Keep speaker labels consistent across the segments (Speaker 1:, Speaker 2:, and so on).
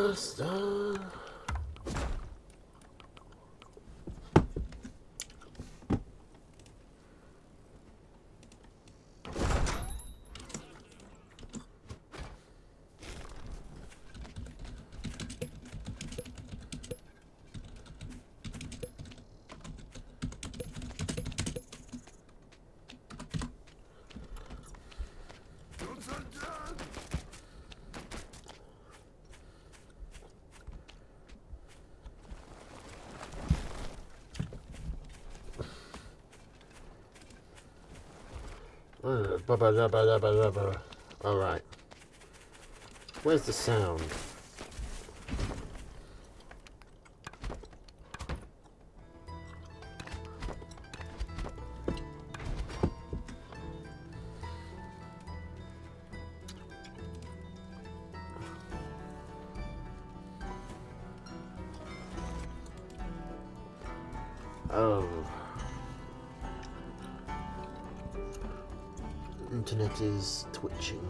Speaker 1: Star. Alright. Where's the sound? Oh. Internet is twitching.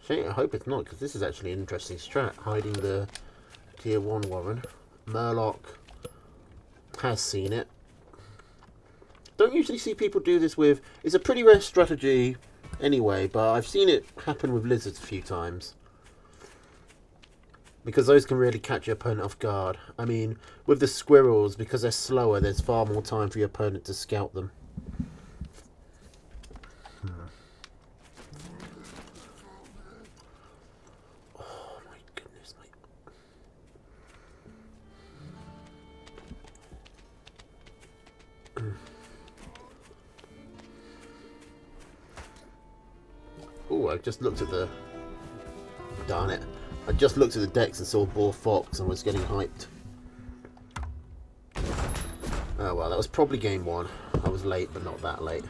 Speaker 1: I hope it's not, because this is actually an interesting strat, hiding the tier 1 Warren. Murloc has seen it. Don't usually see people do this with... It's a pretty rare strategy anyway, but I've seen it happen with lizards a few times. Because those can really catch your opponent off guard. I mean, with the squirrels, because they're slower, there's far more time for your opponent to scout them. Oh my goodness, mate. Oh, I just looked at the... Darn it. I just looked at the decks and saw Boar Fox and was getting hyped. Oh well, that was probably game 1. I was late, but not that late.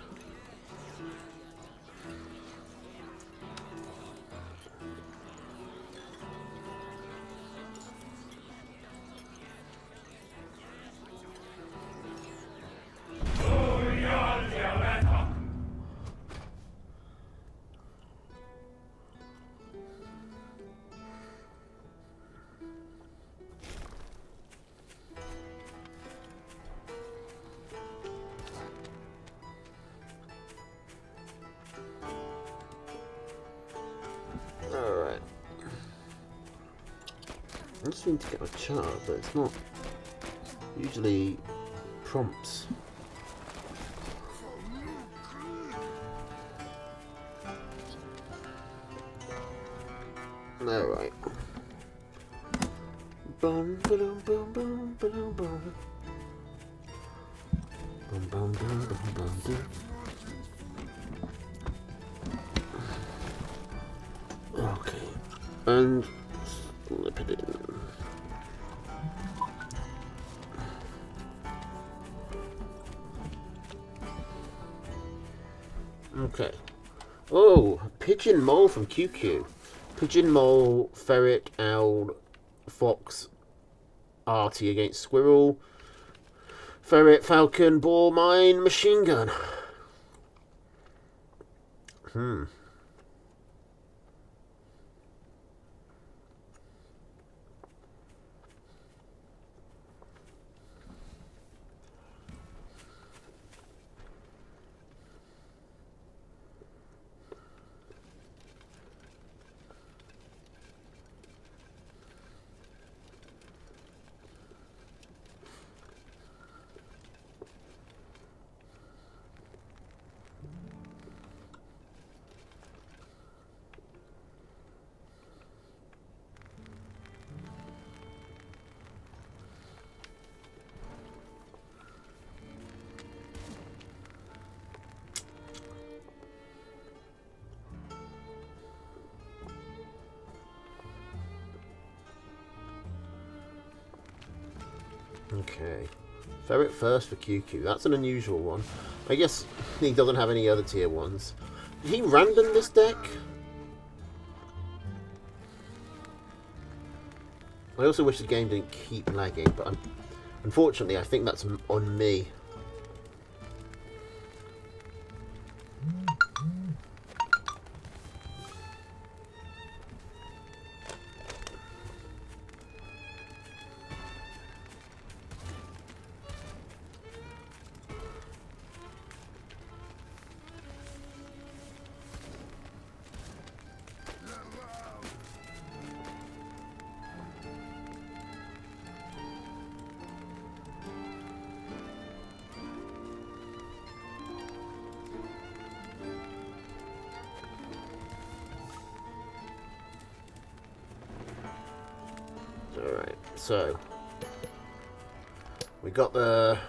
Speaker 1: Alright. I just need to get my chart, but it's not usually prompts. Alright. Bum ba-dum bum bum ba-dum bum. Bum bum bum bum bum bum. Okay, and slip it in. Okay. Oh, Pigeon Mole from QQ. Pigeon Mole, Ferret, Owl, Fox, Artie against Squirrel. Ferret, Falcon, Boar, Mine, Machine Gun. Okay. Ferret first for QQ. That's an unusual one. I guess he doesn't have any other tier 1s. Did he random this deck? I also wish the game didn't keep lagging, but unfortunately I think that's on me. Alright, so we got the...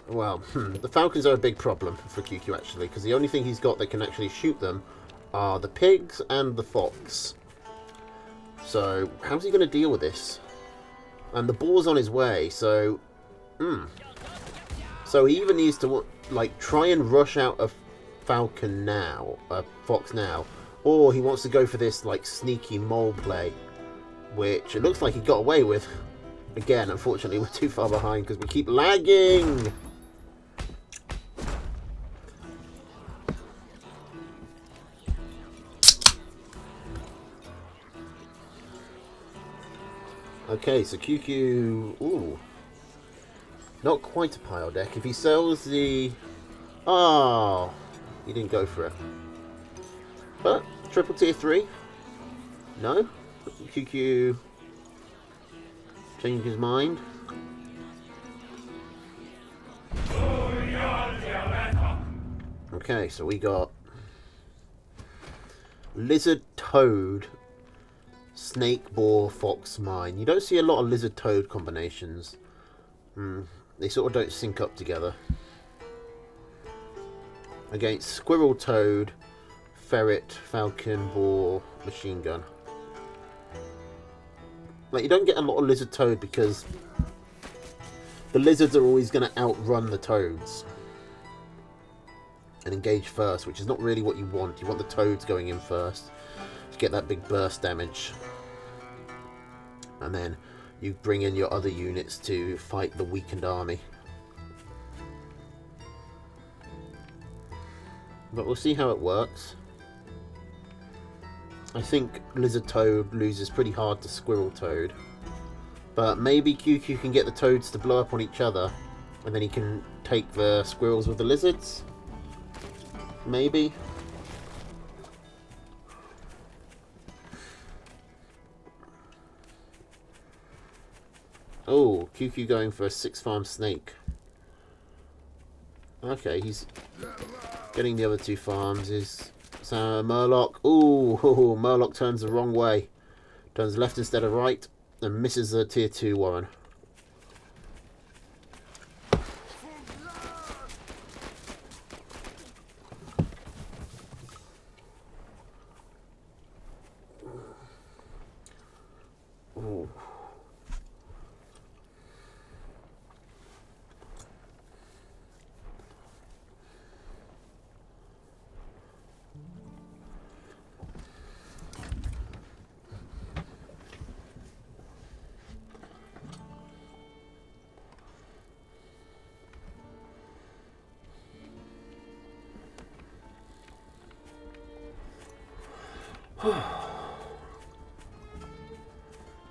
Speaker 1: Well, the Falcons are a big problem for QQ actually, because the only thing he's got that can actually shoot them are the pigs and the fox. So, how's he going to deal with this? And the boar's on his way, so... So he either needs to, like, try and rush out a Falcon now, a fox now, or he wants to go for this, like, sneaky mole play, which it looks like he got away with. Again, unfortunately, we're too far behind because we keep lagging. Okay, so QQ... Ooh. Not quite a pile deck. If he sells the... Oh, he didn't go for it. But, triple tier 3? No? QQ... changed his mind. Okay, so we got... Lizard Toad, Snake Boar, Fox Mine. You don't see a lot of Lizard Toad combinations. They sort of don't sync up together. Against Squirrel Toad, Ferret, Falcon, Boar, Machine Gun. Like, you don't get a lot of Lizard Toad because the lizards are always going to outrun the toads and engage first, which is not really what you want. You want the toads going in first to get that big burst damage. And then you bring in your other units to fight the weakened army. But we'll see how it works. I think Lizard Toad loses pretty hard to Squirrel Toad. But maybe QQ can get the toads to blow up on each other, and then he can take the squirrels with the lizards? Maybe? Oh, QQ going for a 6-farm snake. Okay, he's getting the other 2 farms. Is Murloc. Ooh, Murloc turns the wrong way. Turns left instead of right, and misses the tier 2 Warren. Ooh.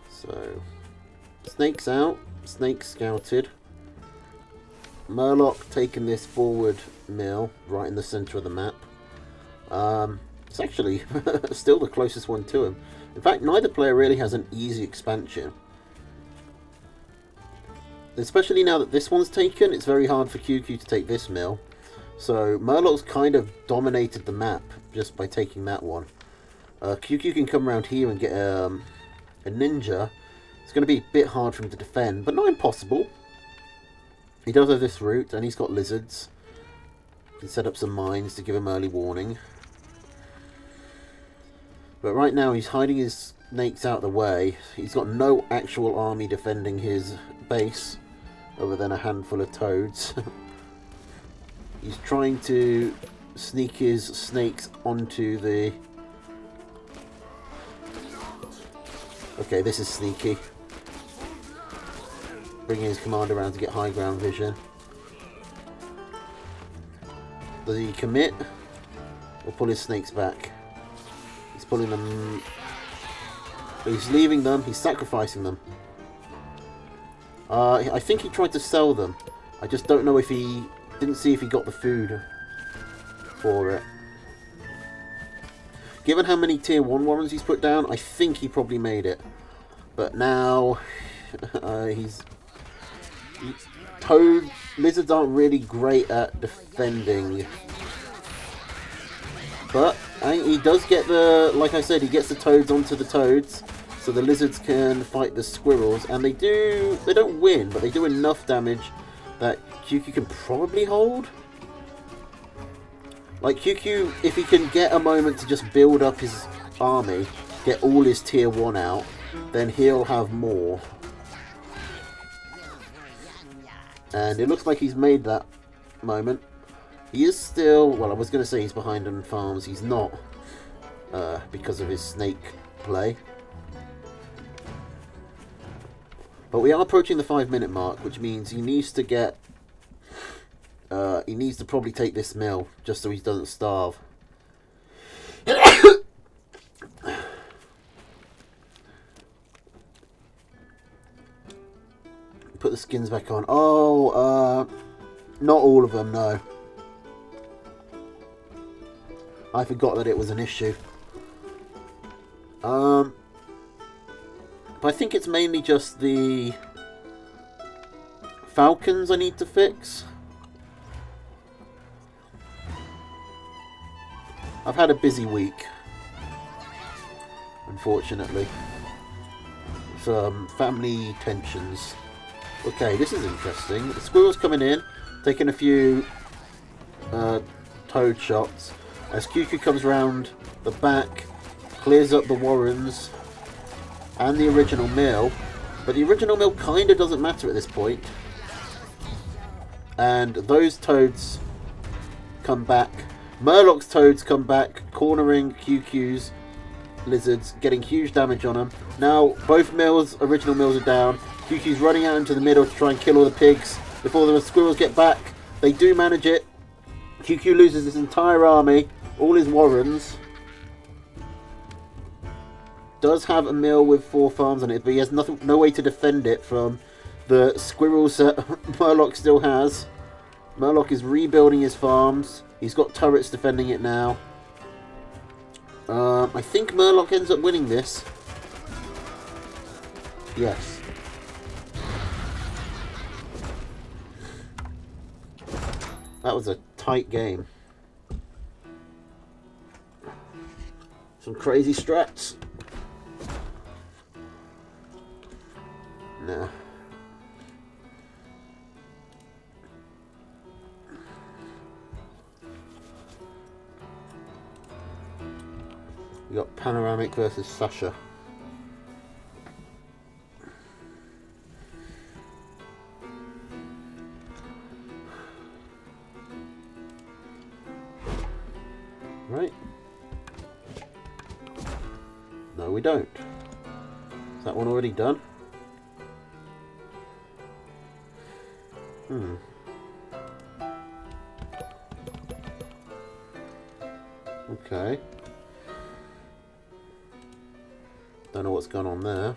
Speaker 1: So, snakes out, snakes scouted. Murloc taking this forward mill right in the centre of the map. It's actually still the closest one to him. In fact, neither player really has an easy expansion. Especially now that this one's taken, it's very hard for QQ to take this mill. So Murloc's kind of dominated the map just by taking that one. QQ can come around here and get a ninja. It's going to be a bit hard for him to defend, but not impossible. He does have this route, and he's got lizards. He can set up some mines to give him early warning. But right now he's hiding his snakes out of the way. He's got no actual army defending his base, other than a handful of toads. He's trying to sneak his snakes onto the... Okay, this is sneaky. bringing his commander around to get high ground vision. Does he commit or pull his snakes back? He's pulling them. He's leaving them. He's sacrificing them. I think he tried to sell them. I just don't know if he... Didn't see if he got the food for it. Given how many tier 1 warrens he's put down, I think he probably made it. But now... Lizards aren't really great at defending. But he does get the... Like I said, he gets the toads onto the toads. So the lizards can fight the squirrels, and they don't win, but they do enough damage that QQ can probably hold. Like QQ, if he can get a moment to just build up his army, get all his tier 1 out, then he'll have more. And it looks like he's made that moment. He is still, well, I was going to say he's behind on farms. He's not, because of his snake play. But we are approaching the 5-minute mark, which means he needs to get... he needs to probably take this mill, just so he doesn't starve. Put the skins back on. Oh, not all of them, no. I forgot that it was an issue. But I think it's mainly just the falcons I need to fix. I've had a busy week, unfortunately. Some family tensions. Okay, this is interesting. The squirrel's coming in, taking a few toad shots. As QQ comes round the back, clears up the warrens and the original mill. But the original mill kind of doesn't matter at this point. And those toads come back. Murloc's toads come back, cornering QQ's lizards, getting huge damage on them. Now, both mills, original mills, are down. QQ's running out into the middle to try and kill all the pigs before the squirrels get back. They do manage it. QQ loses his entire army, all his warrens. Does have a mill with 4 farms on it, but he has no way to defend it from the squirrels that Murloc still has. Murloc is rebuilding his farms. He's got turrets defending it now. I think Murloc ends up winning this. Yes. That was a tight game. Some crazy strats. Nah. We got Panoramic versus Sasha. Right. No, we don't. Is that one already done? Okay. Don't know what's going on there.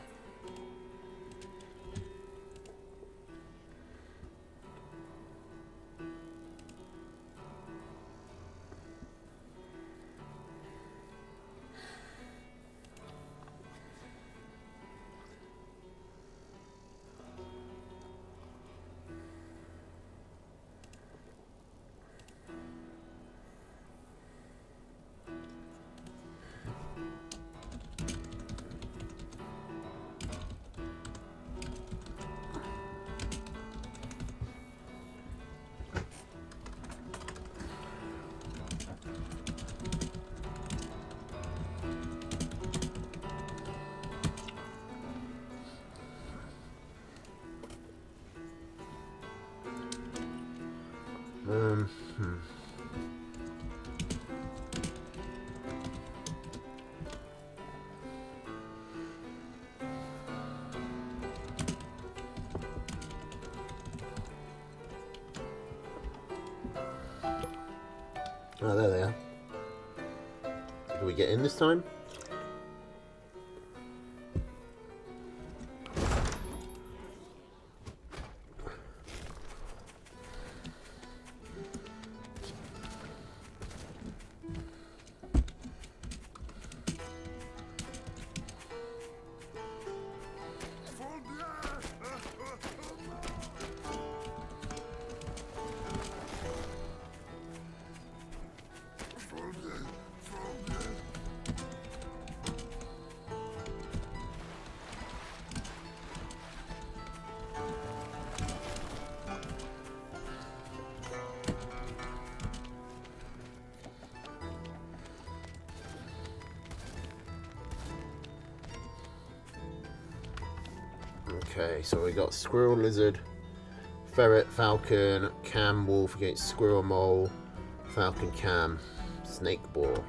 Speaker 1: Oh, there they are. Do we get in this time? Okay, so we got squirrel, lizard, ferret, falcon, cam, wolf against squirrel, mole, falcon, cam, snake, boar.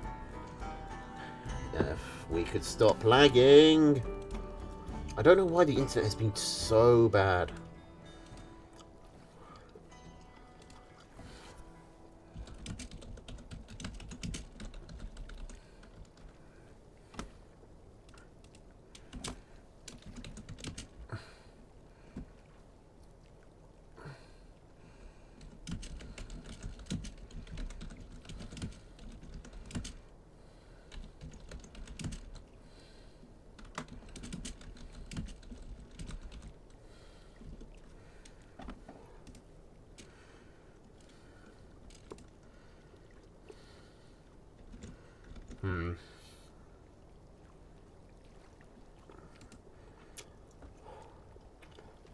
Speaker 1: If we could stop lagging. I don't know why the internet has been so bad.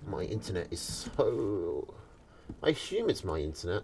Speaker 1: My internet is so... I assume it's my internet.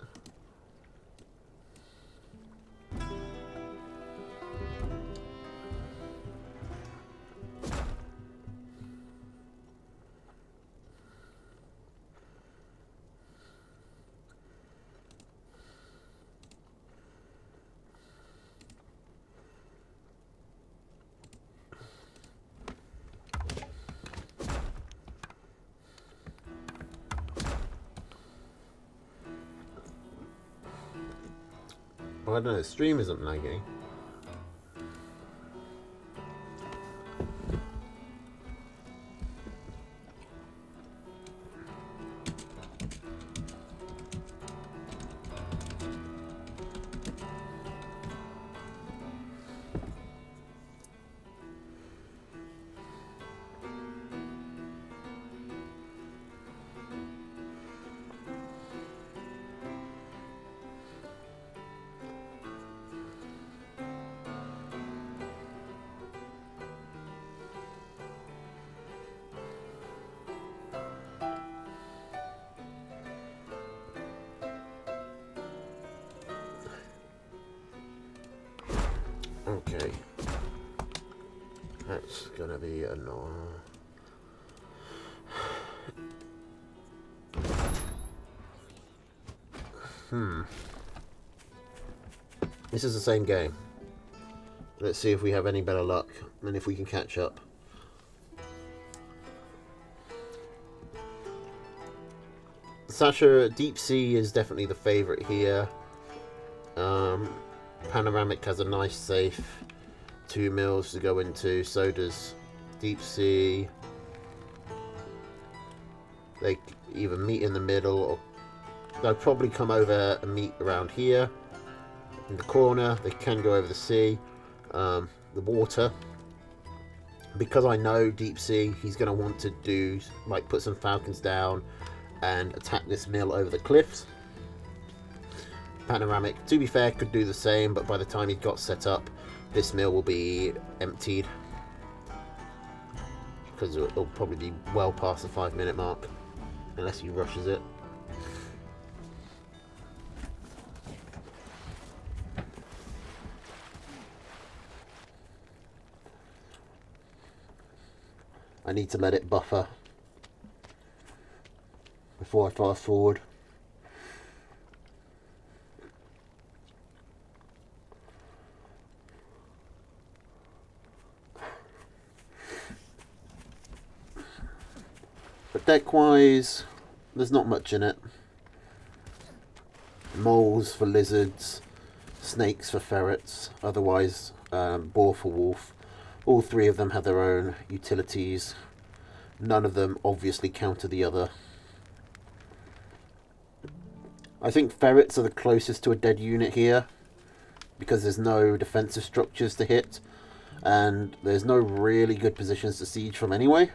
Speaker 1: Well, I don't know, the stream isn't lagging. Okay. That's gonna be annoying. This is the same game. Let's see if we have any better luck and if we can catch up. Sasha, Deep Sea is definitely the favourite here. Panoramic has a nice safe 2 mils to go into, so does Deep Sea. They either meet in the middle or they'll probably come over and meet around here in the corner. They can go over the sea, the water. Because I know Deep Sea, he's going to want to do, like, put some falcons down and attack this mill over the cliffs. Panoramic, to be fair, could do the same, but by the time he got set up, this mill will be emptied. Because it'll probably be well past the 5-minute mark, unless he rushes it. I need to let it buffer before I fast forward. But deck-wise, there's not much in it. Moles for lizards, snakes for ferrets, otherwise boar for wolf. All three of them have their own utilities. None of them obviously counter the other. I think ferrets are the closest to a dead unit here, because there's no defensive structures to hit, and there's no really good positions to siege from anyway.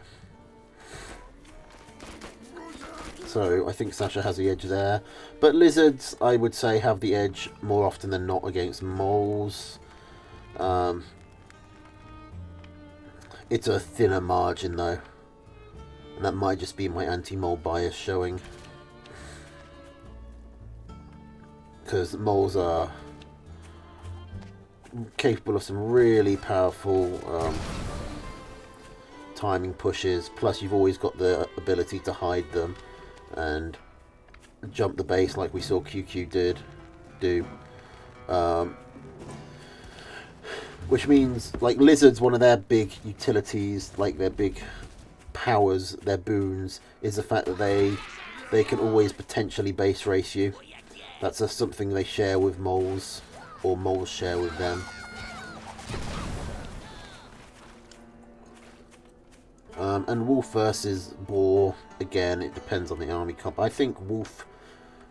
Speaker 1: So I think Sasha has the edge there. But lizards, I would say, have the edge more often than not against moles. It's a thinner margin though. And that might just be my anti-mole bias showing. Because moles are capable of some really powerful timing pushes. Plus you've always got the ability to hide them and jump the base like we saw QQ do. Which means, like, lizards, one of their big utilities, like their big powers, their boons, is the fact that they can always potentially base race you. That's something they share with moles, or moles share with them. And wolf versus boar, again, it depends on the army comp. I think wolf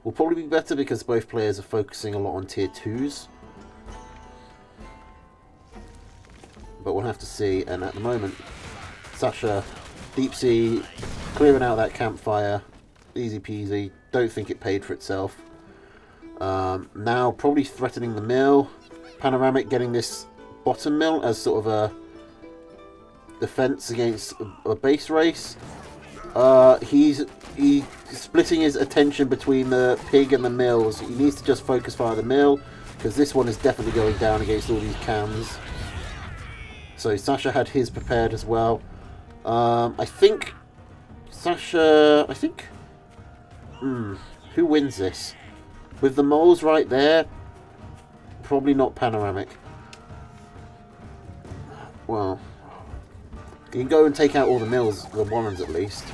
Speaker 1: will probably be better because both players are focusing a lot on tier 2s. But we'll have to see, and at the moment, Sasha, Deep Sea, clearing out that campfire, easy peasy, don't think it paid for itself. Now probably threatening the mill, Panoramic getting this bottom mill as sort of a defense against a base race. He's splitting his attention between the pig and the mills. He needs to just focus fire the mill, because this one is definitely going down against all these cams. So Sasha had his prepared as well. I think Sasha... who wins this? With the moles right there, probably not Panoramic. Well, he can go and take out all the mills, the warrens at least.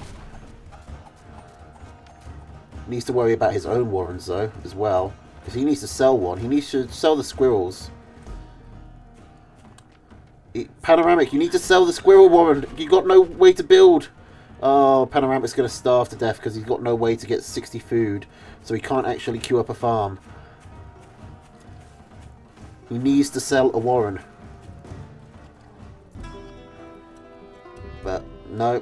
Speaker 1: Needs to worry about his own warrens though, as well. Because he needs to sell one. He needs to sell the squirrels. Panoramic, you need to sell the squirrel warren. You got no way to build. Oh, Panoramic's going to starve to death because he's got no way to get 60 food. So he can't actually queue up a farm. He needs to sell a warren. But, no.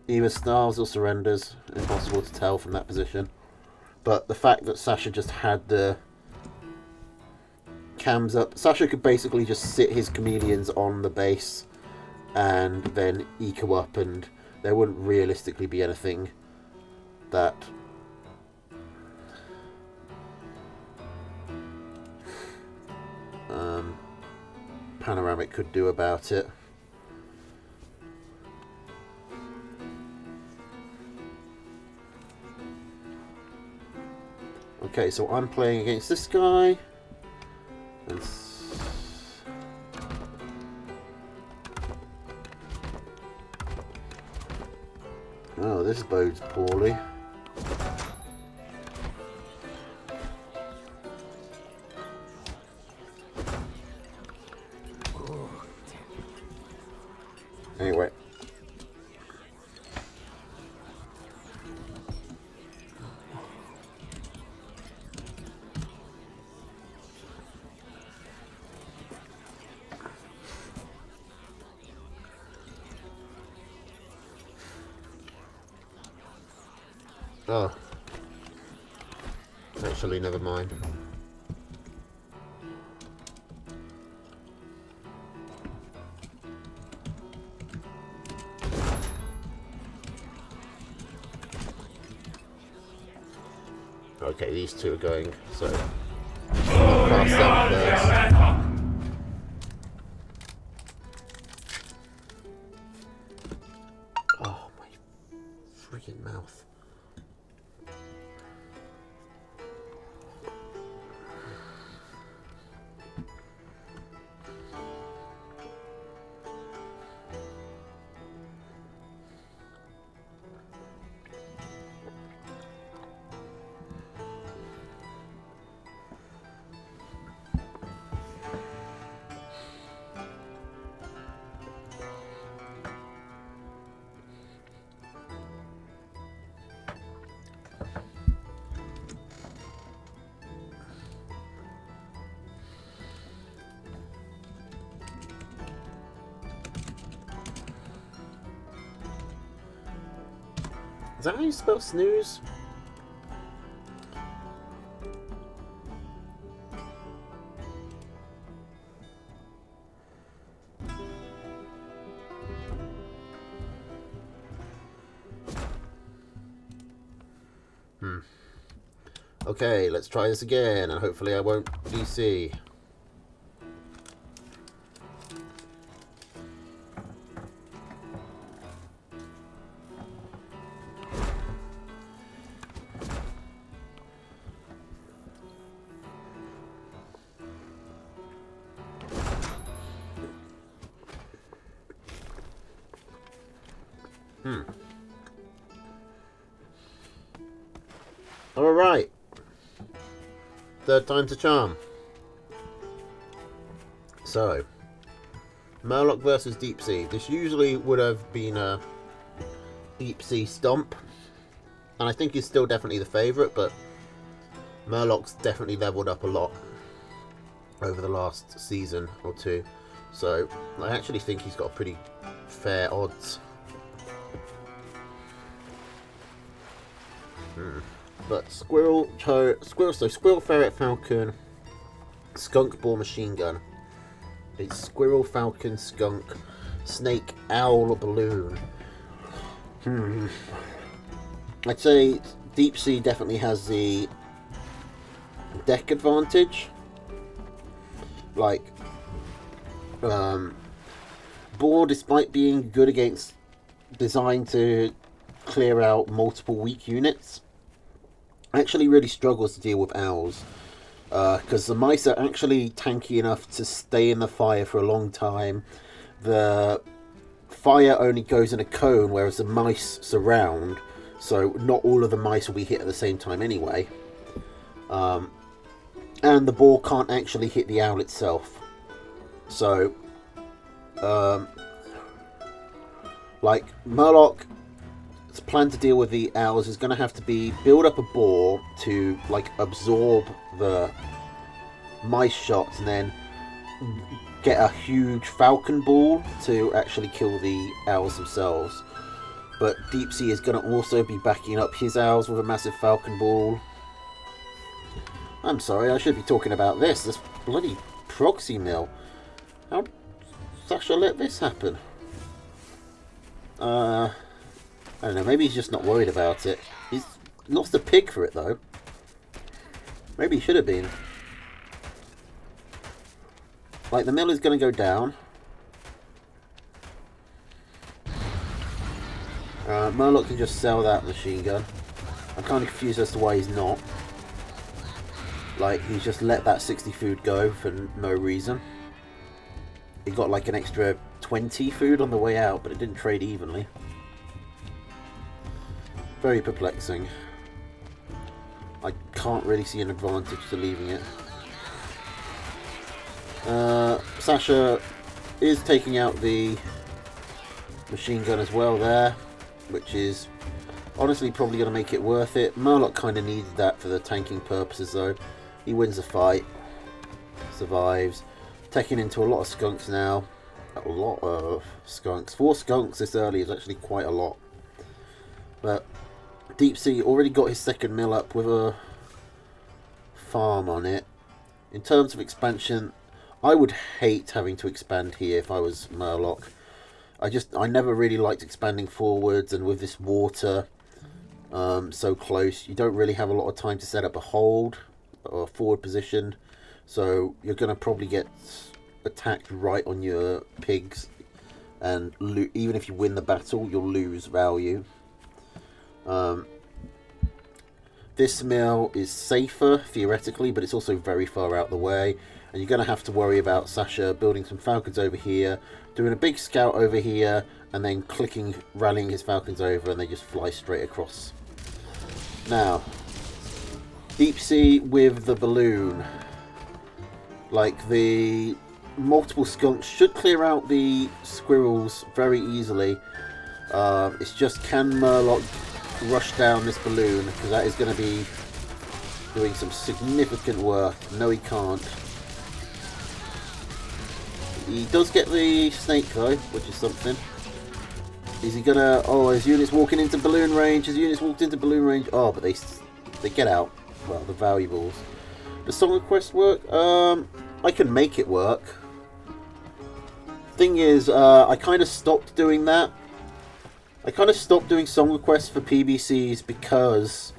Speaker 1: Either starves or surrenders. Impossible to tell from that position. But the fact that Sasha just had the cams up. Sasha could basically just sit his chameleons on the base and then eco up, and there wouldn't realistically be anything that Panoramic could do about it. Okay, so I'm playing against this guy. Oh, this bodes poorly. Anyway. Oh. Actually, never mind. Okay, these two are going, so past them first. Oh, my freaking mouth. Is that how you spell snooze? Okay, let's try this again, and hopefully I won't DC. Alright. Third time's a charm. So, Murloc versus Deep Sea. This usually would have been a Deep Sea stomp. And I think he's still definitely the favourite, but Murloc's definitely leveled up a lot over the last season or two. So, I actually think he's got pretty fair odds. But Squirrel, Ferret, Falcon, Skunk, Boar, Machine Gun. It's Squirrel, Falcon, Skunk, Snake, Owl, Balloon. I'd say Deep Sea definitely has the deck advantage. Like, Boar, despite being good against, designed to clear out multiple weak units, actually really struggles to deal with owls, because the mice are actually tanky enough to stay in the fire for a long time. The fire only goes in a cone, whereas the mice surround, so not all of the mice will be hit at the same time anyway. And the boar can't actually hit the owl itself. So, like, Murloc plan to deal with the owls is going to have to be build up a boar to like absorb the mice shots, and then get a huge falcon ball to actually kill the owls themselves. But Deep Sea is going to also be backing up his owls with a massive falcon ball. I'm sorry, I should be talking about this bloody proxy mill. How Sasha let this happen? I don't know, maybe he's just not worried about it. He's lost a pig for it, though. Maybe he should have been. Like, the mill is going to go down. Murloc can just sell that machine gun. I'm kind of confused as to why he's not. Like, he's just let that 60 food go for no reason. He got like an extra 20 food on the way out, but it didn't trade evenly. Very perplexing. I can't really see an advantage to leaving it. Sasha is taking out the machine gun as well there, which is honestly probably going to make it worth it. Murloc kind of needed that for the tanking purposes though. He wins the fight, survives, taking into a lot of skunks now. A lot of skunks. 4 skunks this early is actually quite a lot. But Deep Sea already got his second mill up with a farm on it. In terms of expansion, I would hate having to expand here if I was Murloc. I never really liked expanding forwards, and with this water so close, you don't really have a lot of time to set up a hold or forward position. So you're going to probably get attacked right on your pigs, and even if you win the battle, you'll lose value. This mill is safer theoretically, but it's also very far out the way, and you're going to have to worry about Sasha building some falcons over here, doing a big scout over here, and then rallying his falcons over, and they just fly straight across. Now, Deep Sea with the balloon. Like, the multiple skunks should clear out the squirrels very easily. It's just, can Murloc rush down this balloon, because that is going to be doing some significant work. No, he can't. He does get the snake though, which is something. Is he gonna... Oh, his unit's walking into balloon range. His unit's walked into balloon range. Oh, but they get out. Well, the valuables. Does song request work? I can make it work. Thing is, I kind of stopped doing that. I kind of stopped doing song requests for PBCs because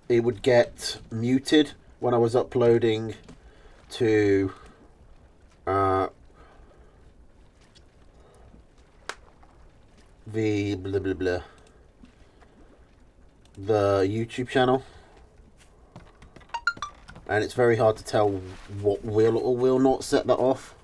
Speaker 1: it would get muted when I was uploading to the YouTube channel, and it's very hard to tell what will or will not set that off.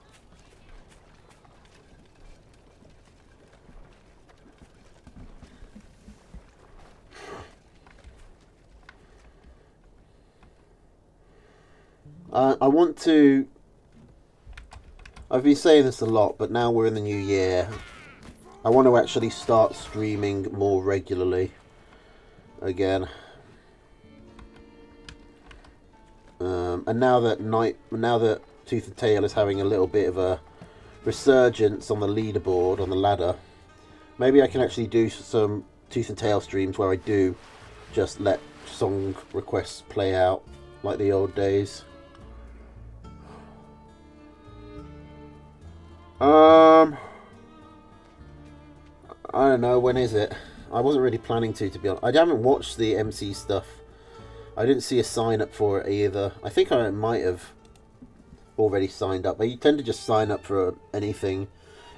Speaker 1: I want to... I've been saying this a lot, but now we're in the new year. I want to actually start streaming more regularly again. And now that Tooth and Tail is having a little bit of a resurgence on the leaderboard, on the ladder, maybe I can actually do some Tooth and Tail streams where I do just let song requests play out like the old days. I don't know, when is it? I wasn't really planning to be honest. I haven't watched the MC stuff. I didn't see a sign up for it either. I think I might have already signed up. I tend to just sign up for anything.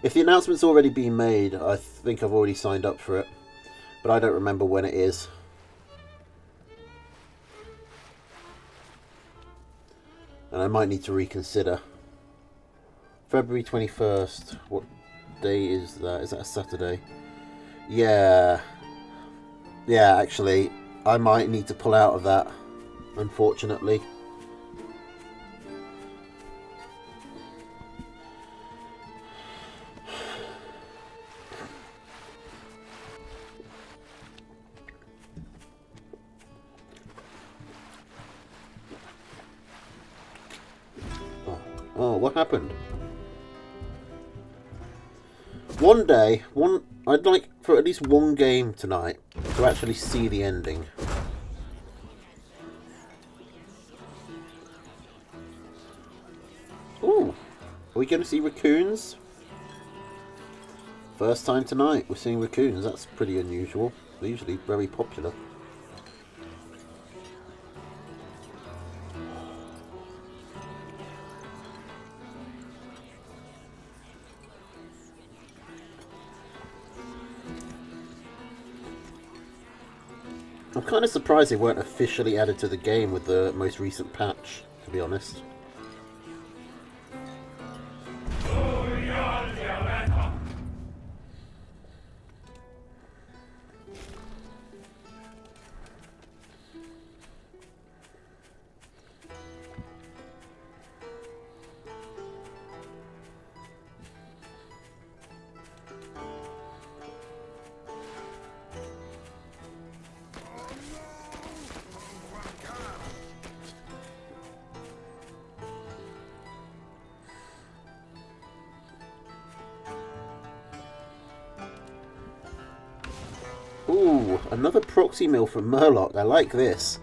Speaker 1: If the announcement's already been made, I think I've already signed up for it. But I don't remember when it is. And I might need to reconsider. February 21st. What day is that? Is that a Saturday? Yeah. Yeah, actually, I might need to pull out of that, unfortunately. Oh, what happened? One day, I'd like for at least one game tonight to actually see the ending. Ooh, are we going to see raccoons? First time tonight we're seeing raccoons. That's pretty unusual. They're usually very popular. I'm kind of surprised they weren't officially added to the game with the most recent patch, to be honest. Ooh, another proxy mill from Murloc. I like this.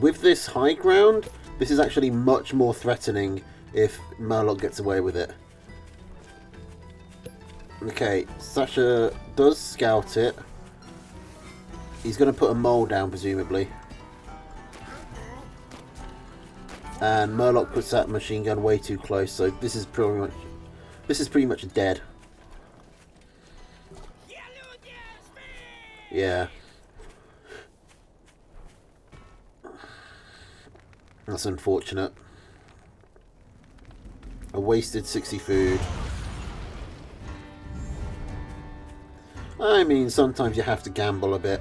Speaker 1: With this high ground, this is actually much more threatening if Murloc gets away with it. Okay, Sasha does scout it. He's going to put a mole down, presumably. And Murloc puts that machine gun way too close, so this is pretty much dead. Yeah. That's unfortunate. A wasted 60 food. I mean, sometimes you have to gamble a bit.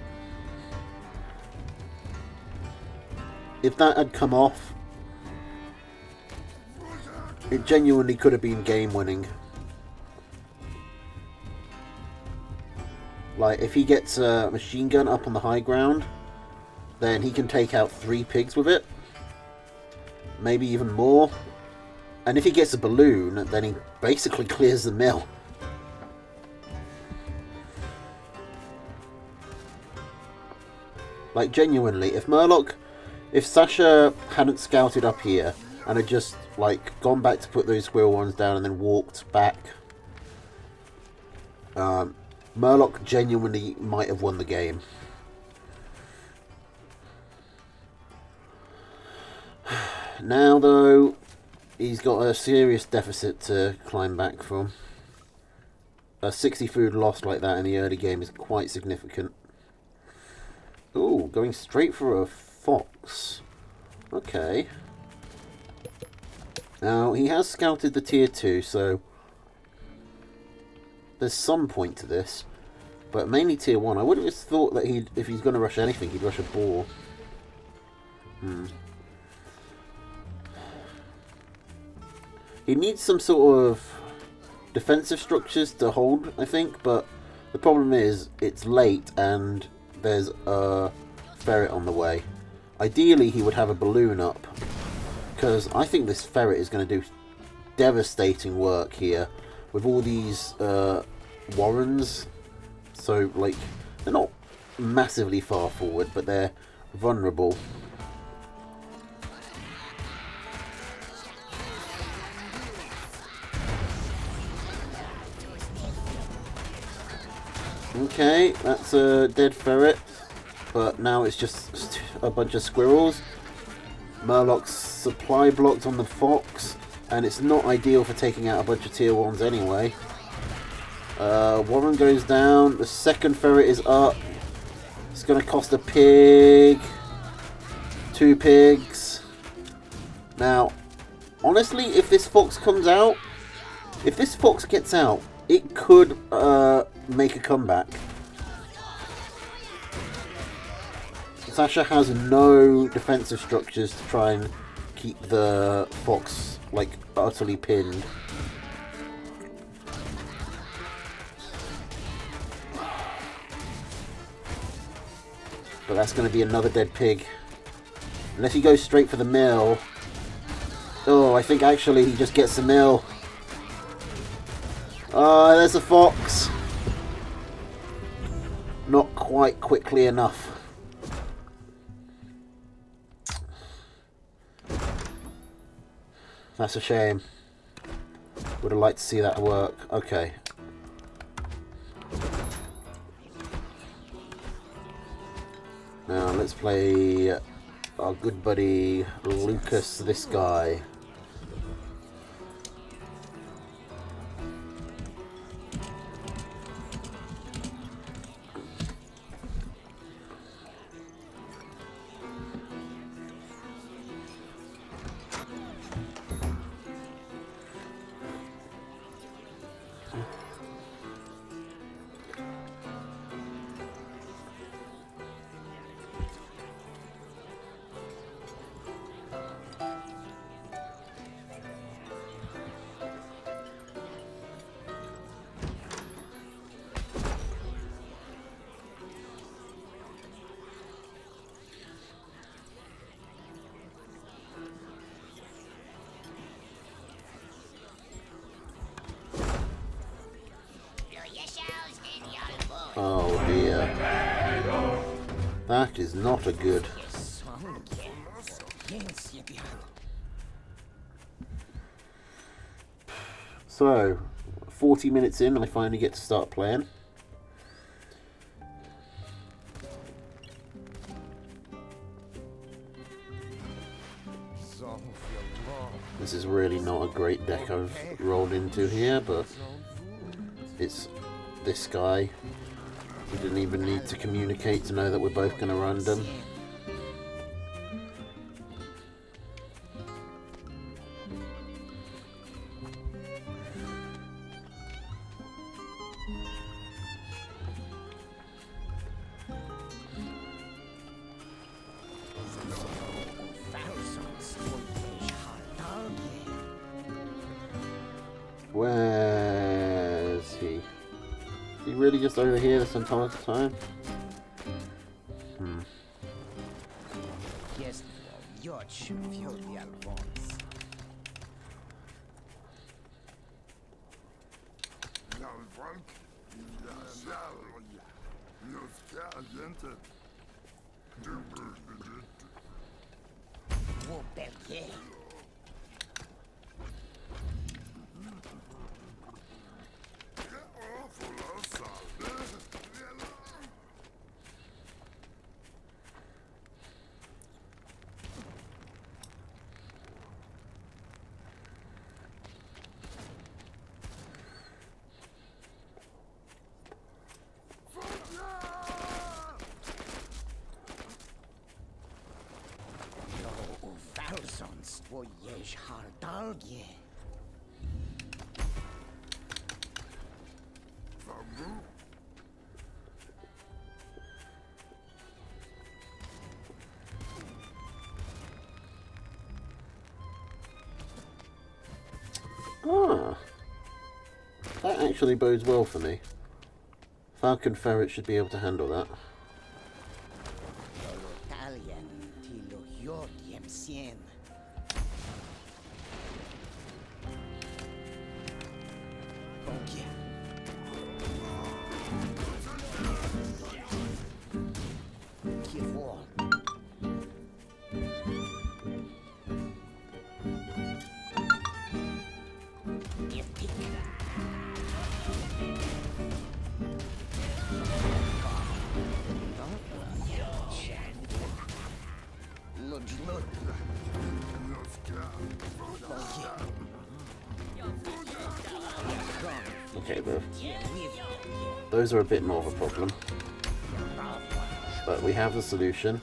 Speaker 1: If that had come off, it genuinely could have been game winning. Like, if he gets a machine gun up on the high ground, then he can take out 3 pigs with it. Maybe even more. And if he gets a balloon, then he basically clears the mill. Like, genuinely, if Sasha hadn't scouted up here and had just, like, gone back to put those squirrel ones down and then walked back, Murloc genuinely might have won the game. Now, though, he's got a serious deficit to climb back from. A 60 food loss like that in the early game is quite significant. Ooh, going straight for a fox. Okay. Now, he has scouted the tier 2, so there's some point to this. But mainly tier 1. I would have just thought that if he's going to rush anything, he'd rush a boar. He needs some sort of defensive structures to hold, I think, but the problem is it's late and there's a ferret on the way. Ideally, he would have a balloon up, because I think this ferret is going to do devastating work here with all these warrens. So, like, they're not massively far forward, but they're vulnerable. Okay, that's a dead ferret, but now it's just a bunch of squirrels. Murloc's supply blocked on the fox, and it's not ideal for taking out a bunch of tier 1s anyway. Warren goes down, the second ferret is up. It's going to cost a pig. 2 pigs. Now, honestly, if this fox comes out, if this fox gets out, it could make a comeback. Sasha has no defensive structures to try and keep the fox, like, utterly pinned. But that's going to be another dead pig. Unless he goes straight for the mill. Oh, I think actually he just gets the mill. There's a fox. Not quite quickly enough. That's a shame. Would have liked to see that work. Okay. Now let's play our good buddy Lucas, this guy. Oh dear. That is not a good. So, 40 minutes in, I finally get to start playing. This is really not a great deck I've rolled into here, but it's this guy. We didn't even need to communicate to know that we're both going to random. Where is he? Is he really just over here this entire time? Ah, that actually bodes well for me. Falcon Ferret should be able to handle that. Okay, those are a bit more of a problem. But we have the solution.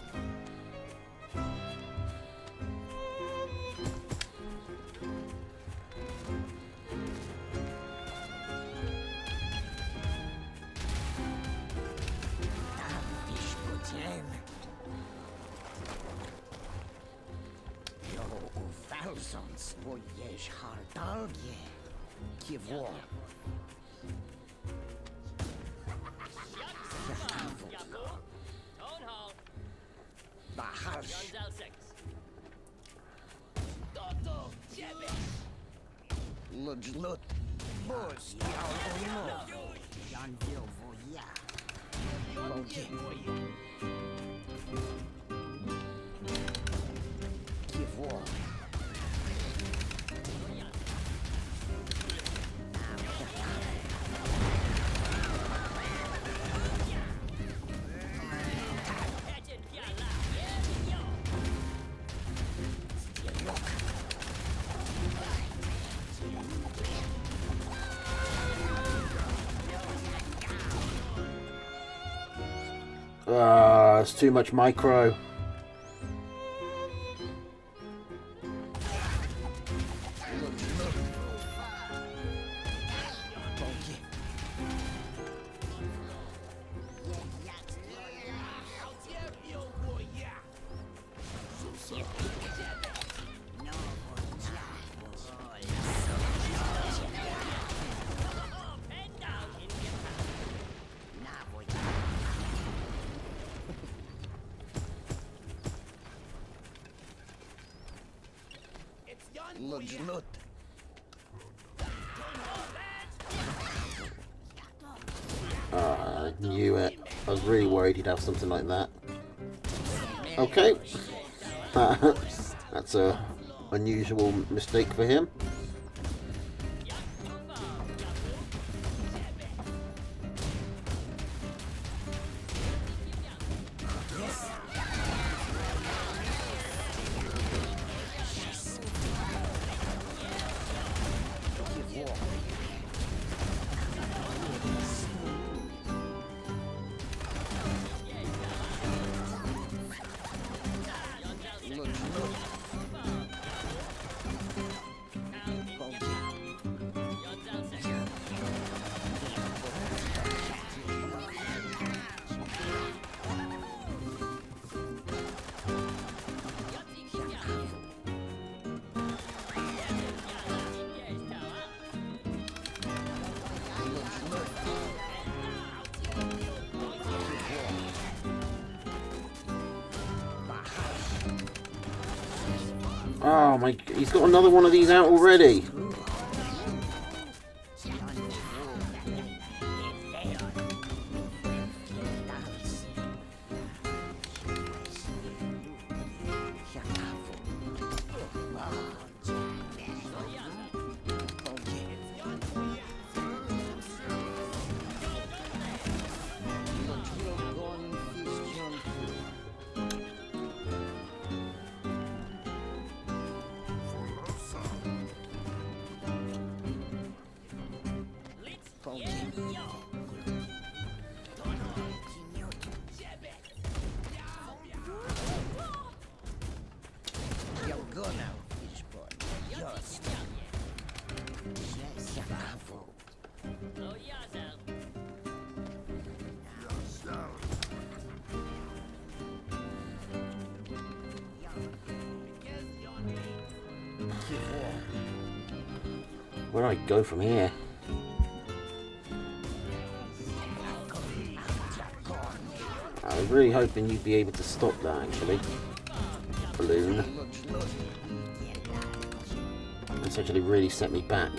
Speaker 1: It's too much micro. I knew it. I was really worried he'd have something like that. Okay. That's a unusual mistake for him. Oh my, he's got another one of these out already. Where do I go from here? I was really hoping you'd be able to stop that, actually. Balloon. That's actually really set me back.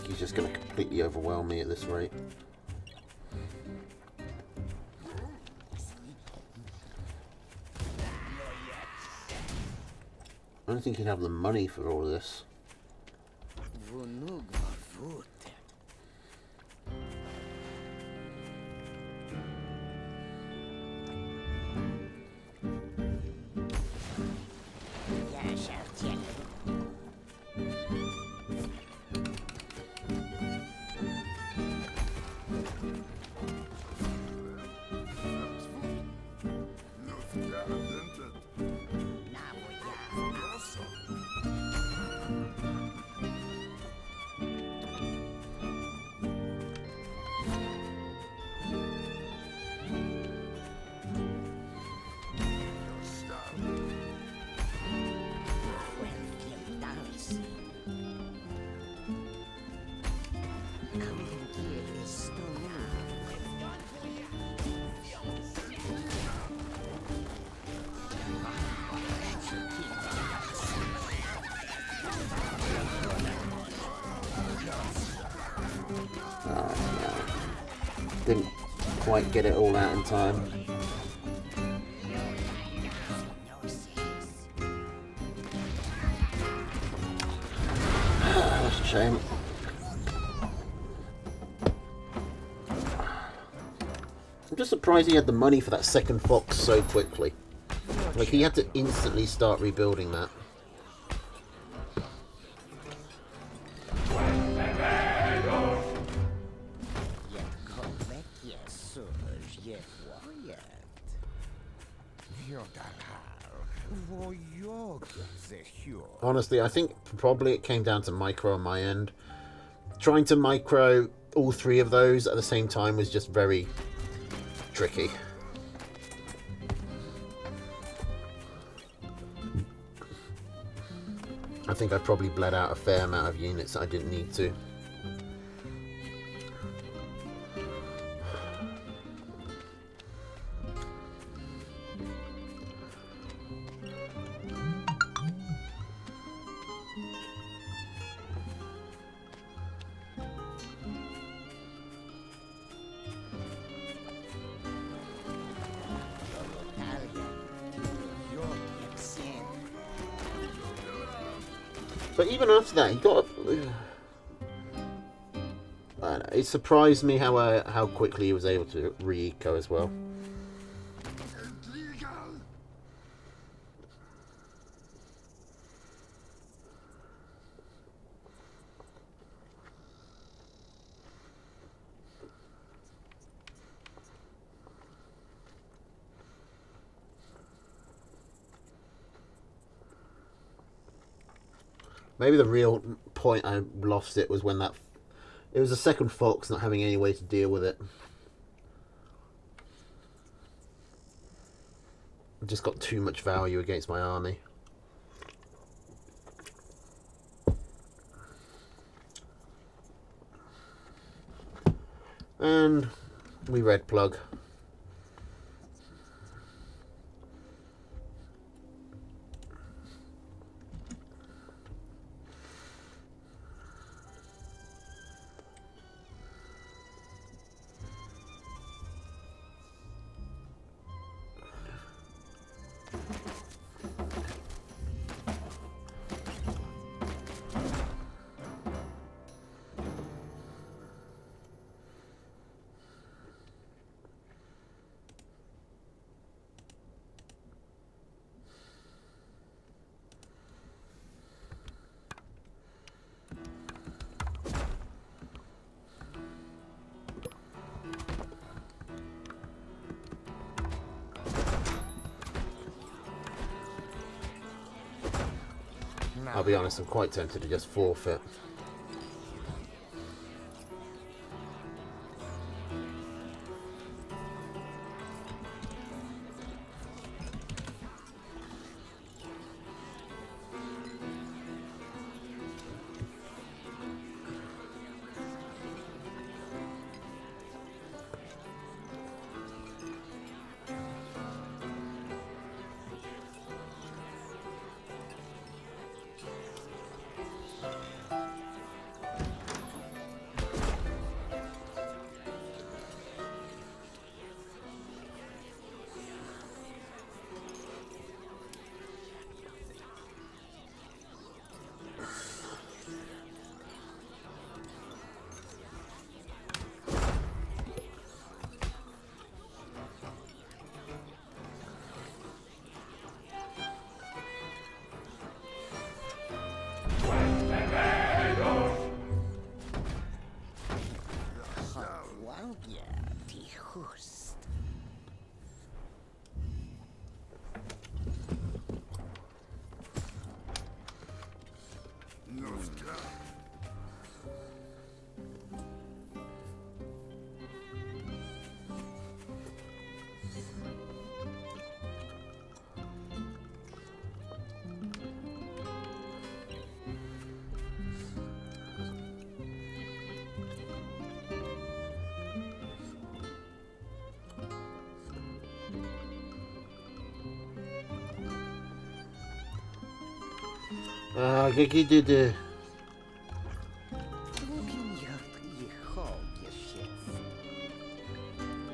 Speaker 1: He's just going to completely overwhelm me at this rate. I don't think he'd have the money for all of this. Didn't quite get it all out in time. That's a shame. I'm just surprised he had the money for that second fox so quickly. Like, he had to instantly start rebuilding that. Honestly, I think probably it came down to micro on my end. Trying to micro all three of those at the same time was just very tricky. I think I probably bled out a fair amount of units that I didn't need to. But even after that, he got it surprised me how quickly he was able to re-eco as well. Maybe the real point I lost it was when it was the second fox not having any way to deal with it. It just got too much value against my army. And we red plug. I'll be honest, I'm quite tempted to just forfeit.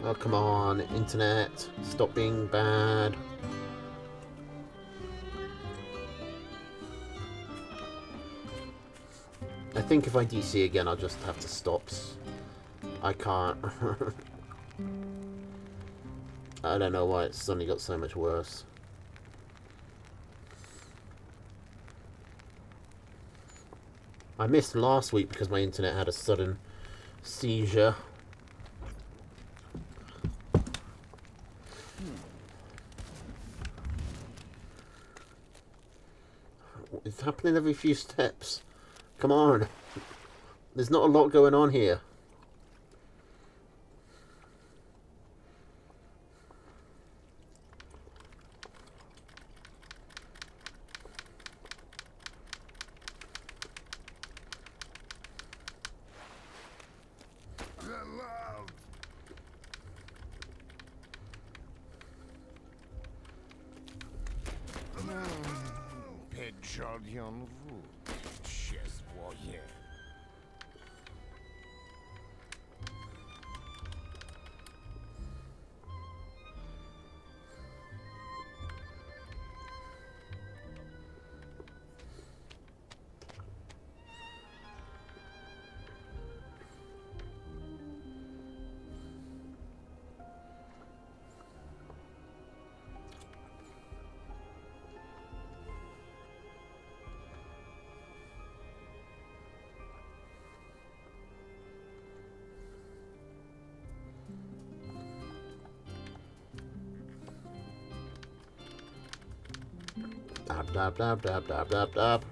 Speaker 1: Oh, come on, internet. Stop being bad. I think if I DC again, I'll just have to stop. I can't. I don't know why it's suddenly got so much worse. I missed last week because my internet had a sudden seizure. It's happening every few steps. Come on. There's not a lot going on here. Dab, dab, dab, dab, dab, dab, dab.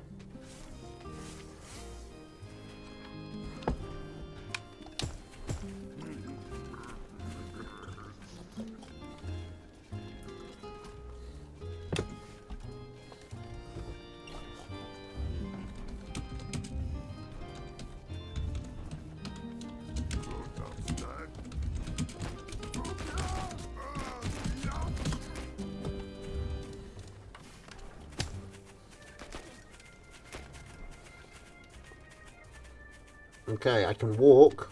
Speaker 1: Okay, I can walk.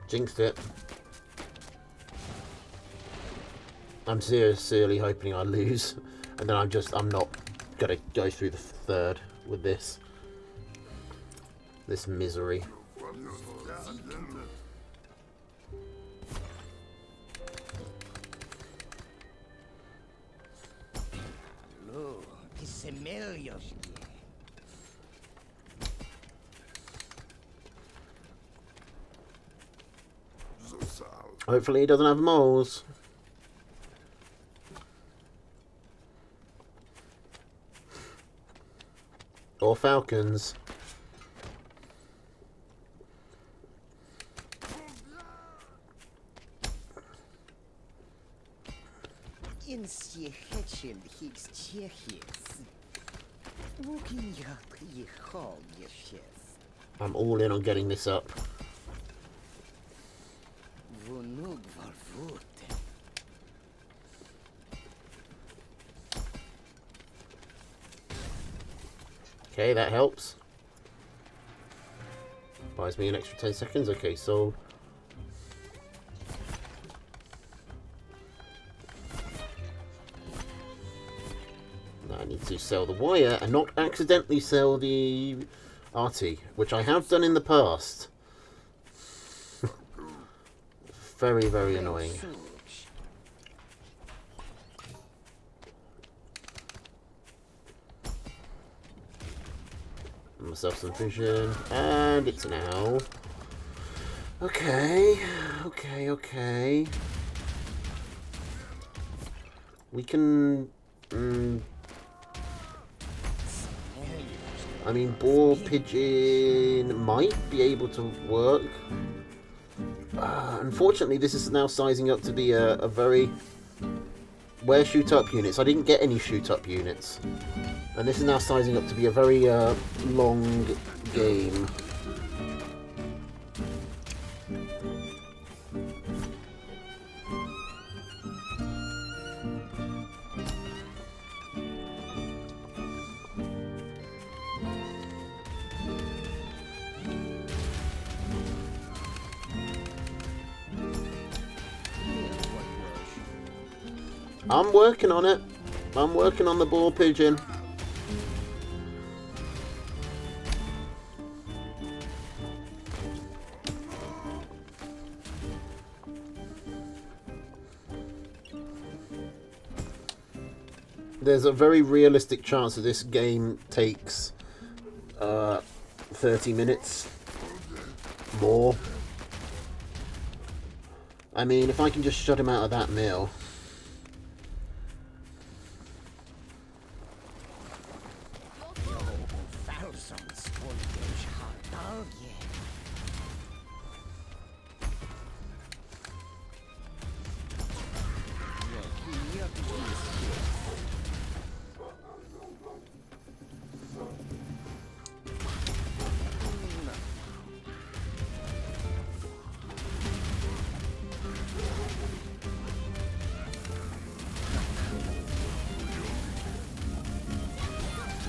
Speaker 1: Jinxed it. I'm seriously hoping I lose. And then I'm not gonna go through the third with this. This misery. Hopefully he doesn't have moles. Or falcons. I'm all in on getting this up. Okay, that helps. Buys me an extra 10 seconds. Okay, so now I need to sell the wire and not accidentally sell the RT, which I have done in the past. Very, very annoying. Myself some vision, and it's now. Okay. We can. I mean, boar pigeon might be able to work. Unfortunately, this is now sizing up to be a very. Where shoot up units? I didn't get any shoot up units. And this is now sizing up to be a very long game. I'm working on it. I'm working on the ball pigeon. There's a very realistic chance that this game takes 30 minutes more. I mean, if I can just shut him out of that mill.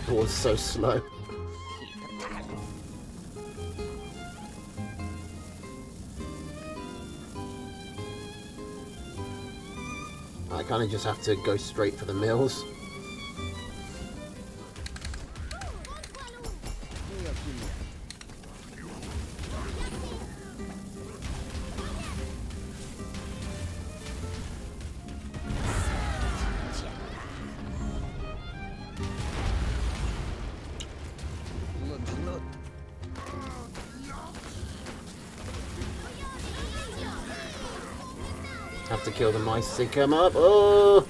Speaker 1: It was so slow. I kind of just have to go straight for the mills. Have to kill the mice as they come up. Oh!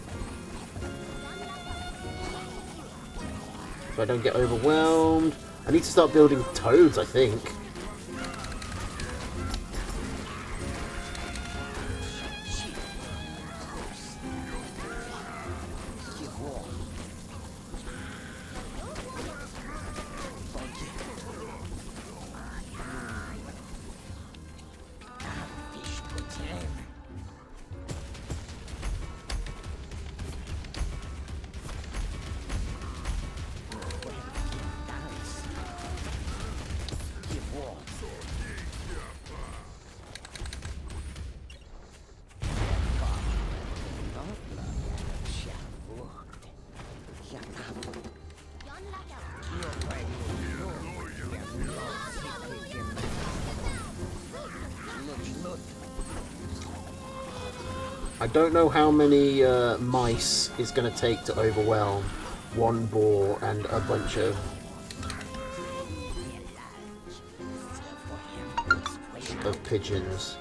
Speaker 1: So I don't get overwhelmed. I need to start building toads, I think. I don't know how many mice it's going to take to overwhelm one boar and a bunch of pigeons.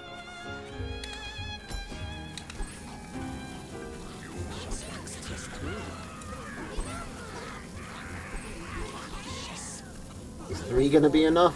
Speaker 1: Is 3 going to be enough?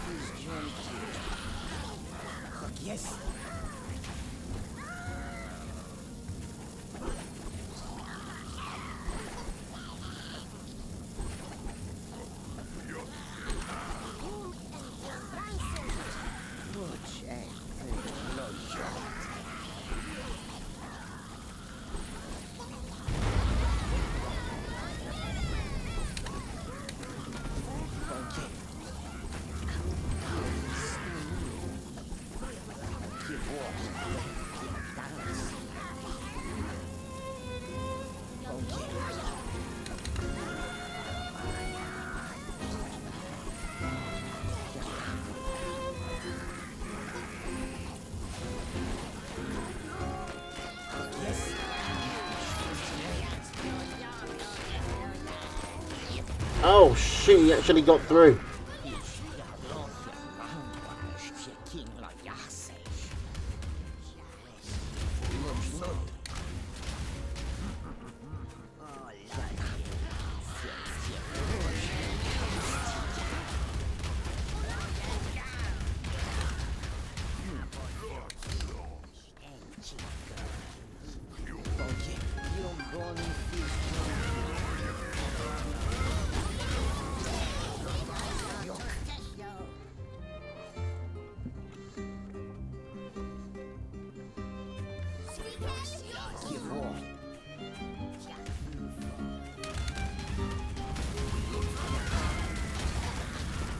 Speaker 1: Oh shit, he actually got through.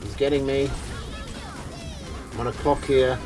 Speaker 1: He's getting me. I'm on a clock here.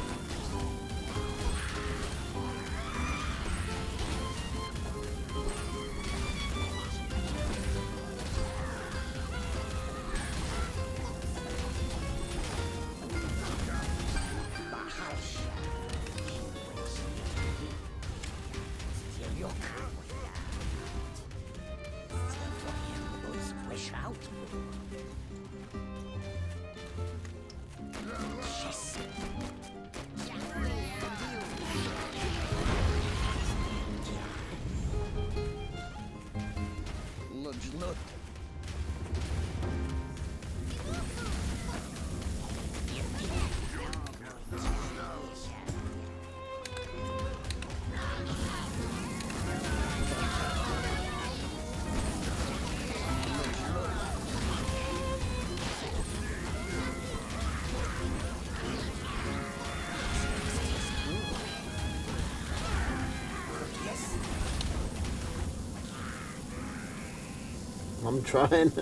Speaker 1: I'm trying.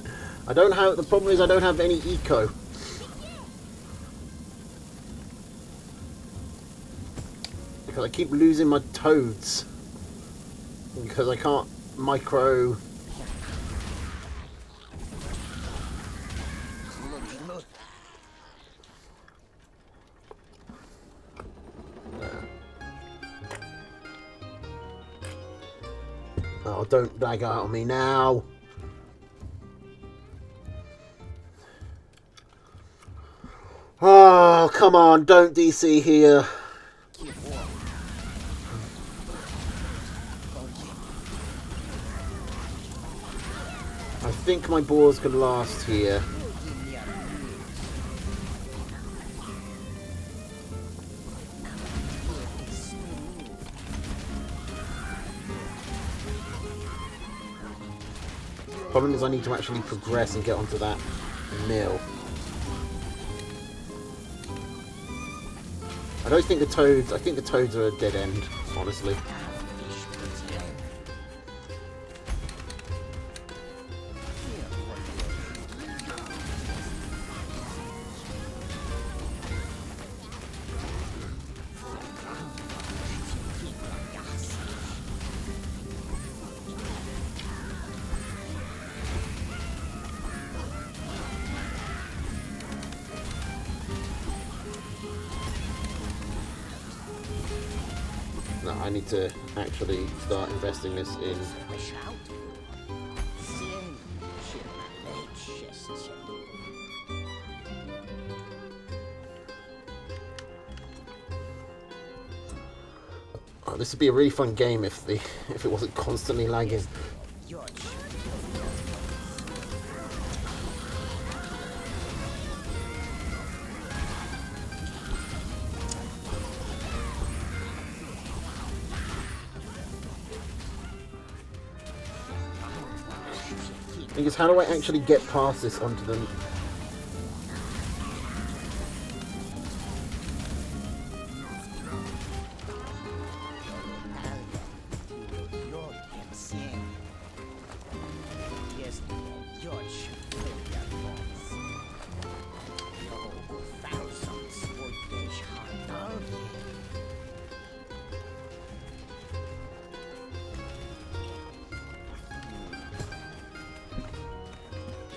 Speaker 1: I don't have. The problem is I don't have any eco. Because I keep losing my toads. Because I can't micro. Oh, don't bag out on me now. Oh, come on, don't DC here. I think my boars can last here. Problem is I need to actually progress and get onto that mill. I don't think the toads. I think the toads are a dead end, honestly. No, I need to actually start investing this in. Oh, this would be a really fun game if it wasn't constantly lagging. Because how do I actually get past this onto them?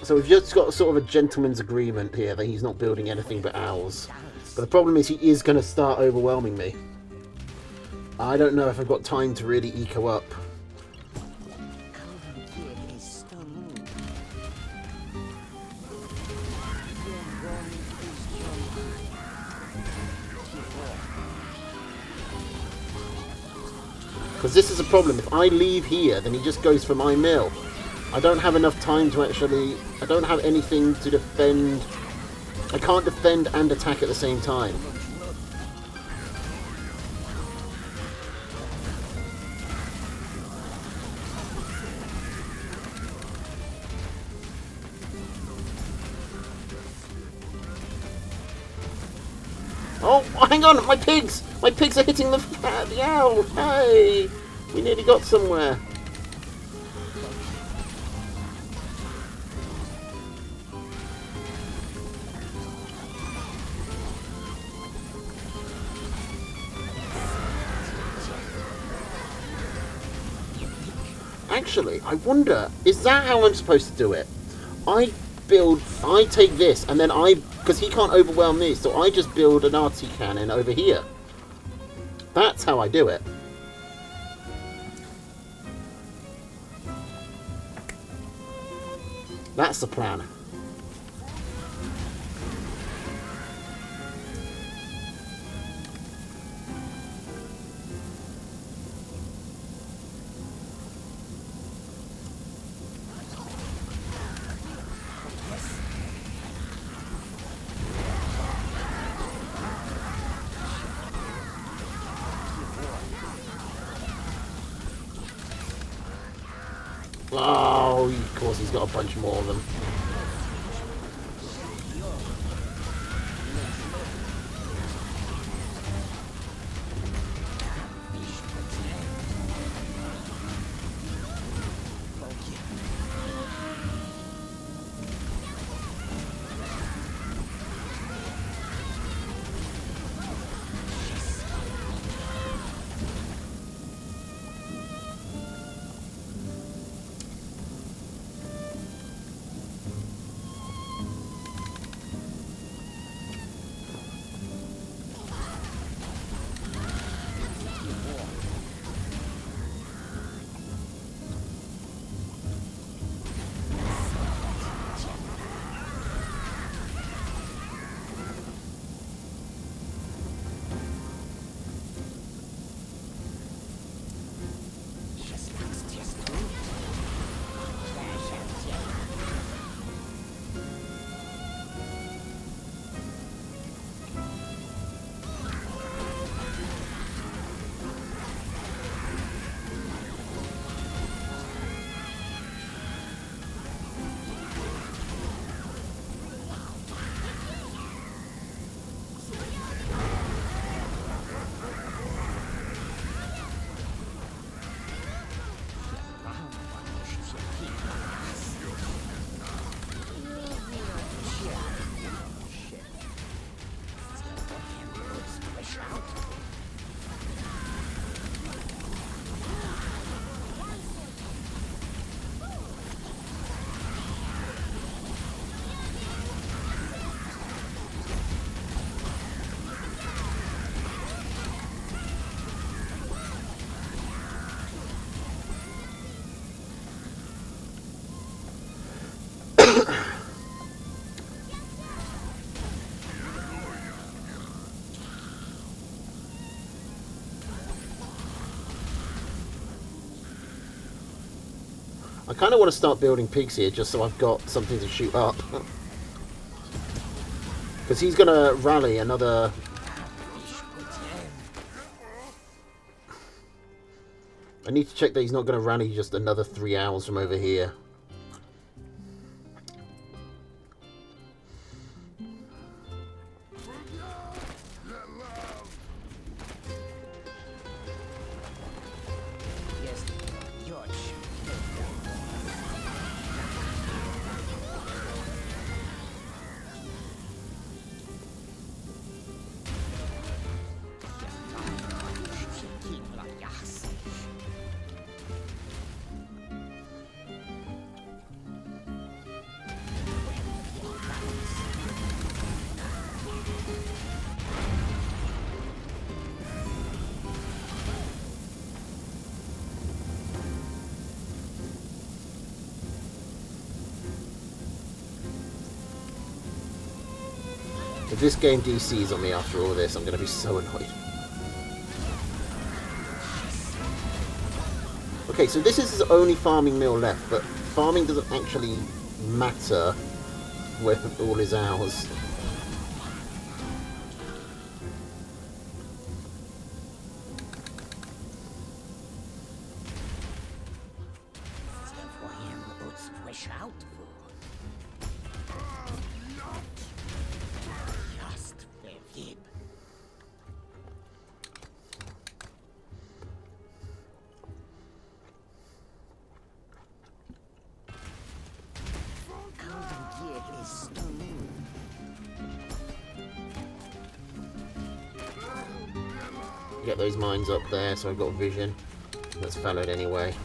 Speaker 1: So we've just got sort of a gentleman's agreement here that he's not building anything but owls. But the problem is he is going to start overwhelming me. I don't know if I've got time to really eco up. Because this is a problem. If I leave here, then he just goes for my mill. I don't have enough time to actually... I don't have anything to defend. I can't defend and attack at the same time. Oh, hang on! My pigs! My pigs are hitting the owl! Hey! We nearly got somewhere. Actually, I wonder, is that how I'm supposed to do it? I take this, and then because he can't overwhelm me, so I just build an arty cannon over here. That's how I do it. That's the plan. Oh, of course he's got a bunch more of them. I kind of want to start building pigs here just so I've got something to shoot up. Because he's going to rally another... I need to check that he's not going to rally just another 3 owls from over here. If this game DCs on me after all this, I'm going to be so annoyed. Okay, so this is his only farming mill left, but farming doesn't actually matter with all his owls. Get those mines up there so I've got vision. That's valid anyway.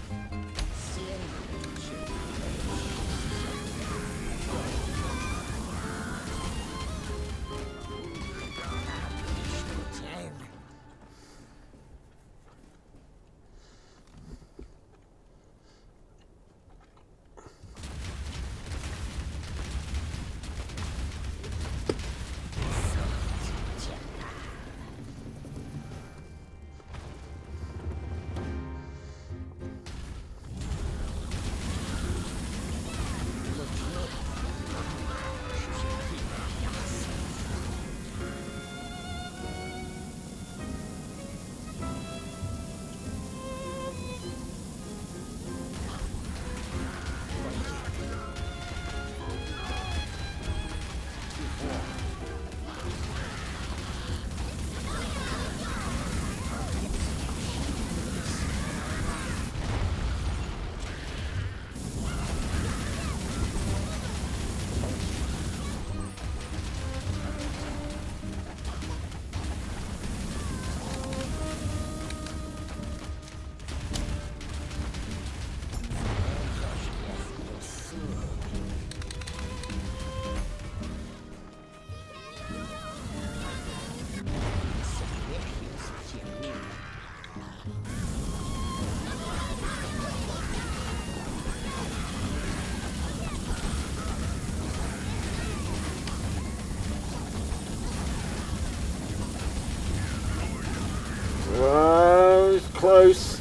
Speaker 1: Whoa, it's close.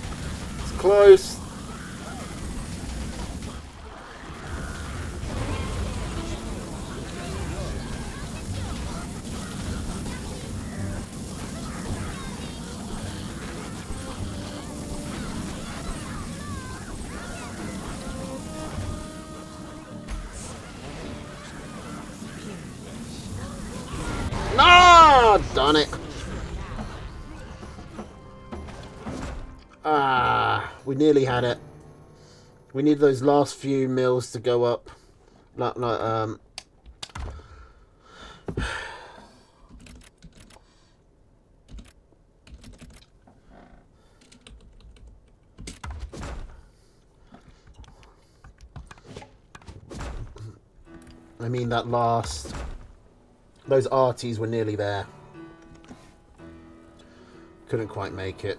Speaker 1: It's close. No! Darn it. We nearly had it. We need those last few mills to go up. I mean that last... Those arties were nearly there. Couldn't quite make it.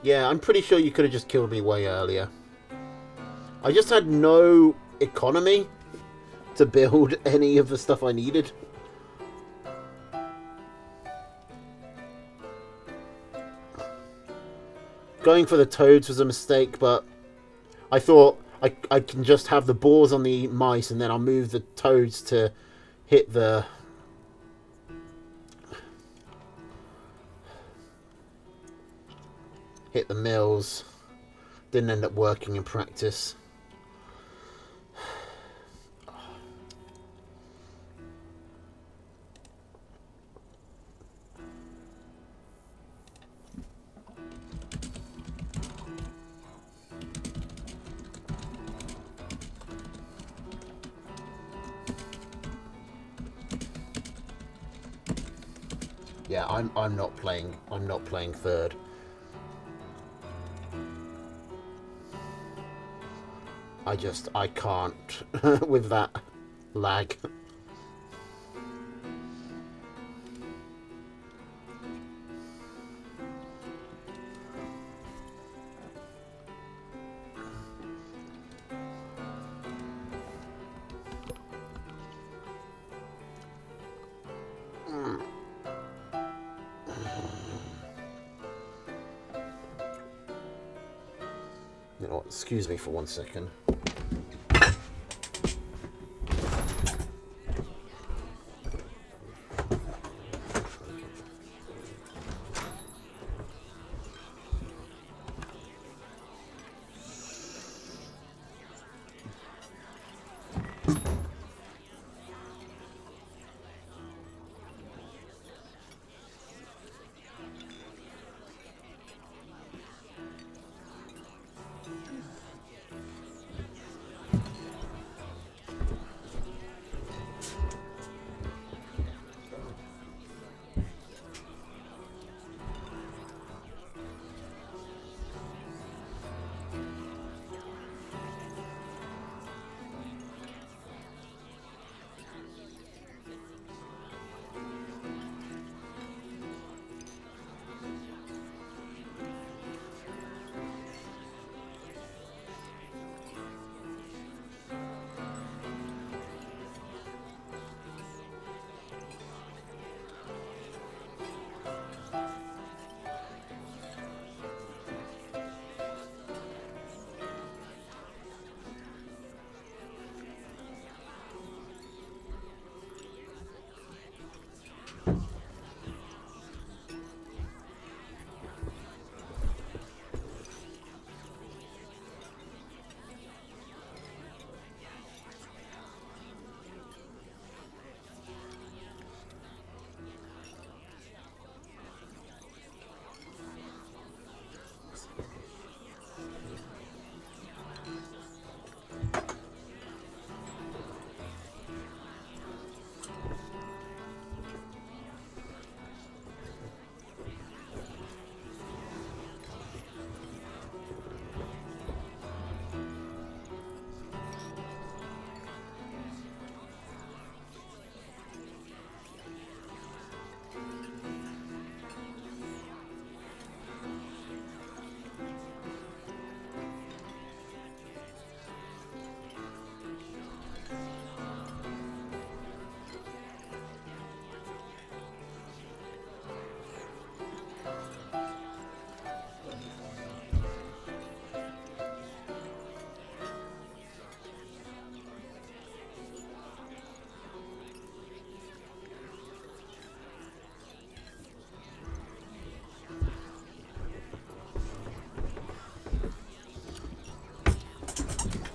Speaker 1: Yeah, I'm pretty sure you could have just killed me way earlier. I just had no economy to build any of the stuff I needed. Going for the toads was a mistake, but I thought I can just have the boars on the mice and then I'll move the toads to hit the mills. Didn't end up working in practice. Yeah, I'm not playing third. I can't with that lag. You know what, excuse me for 1 second.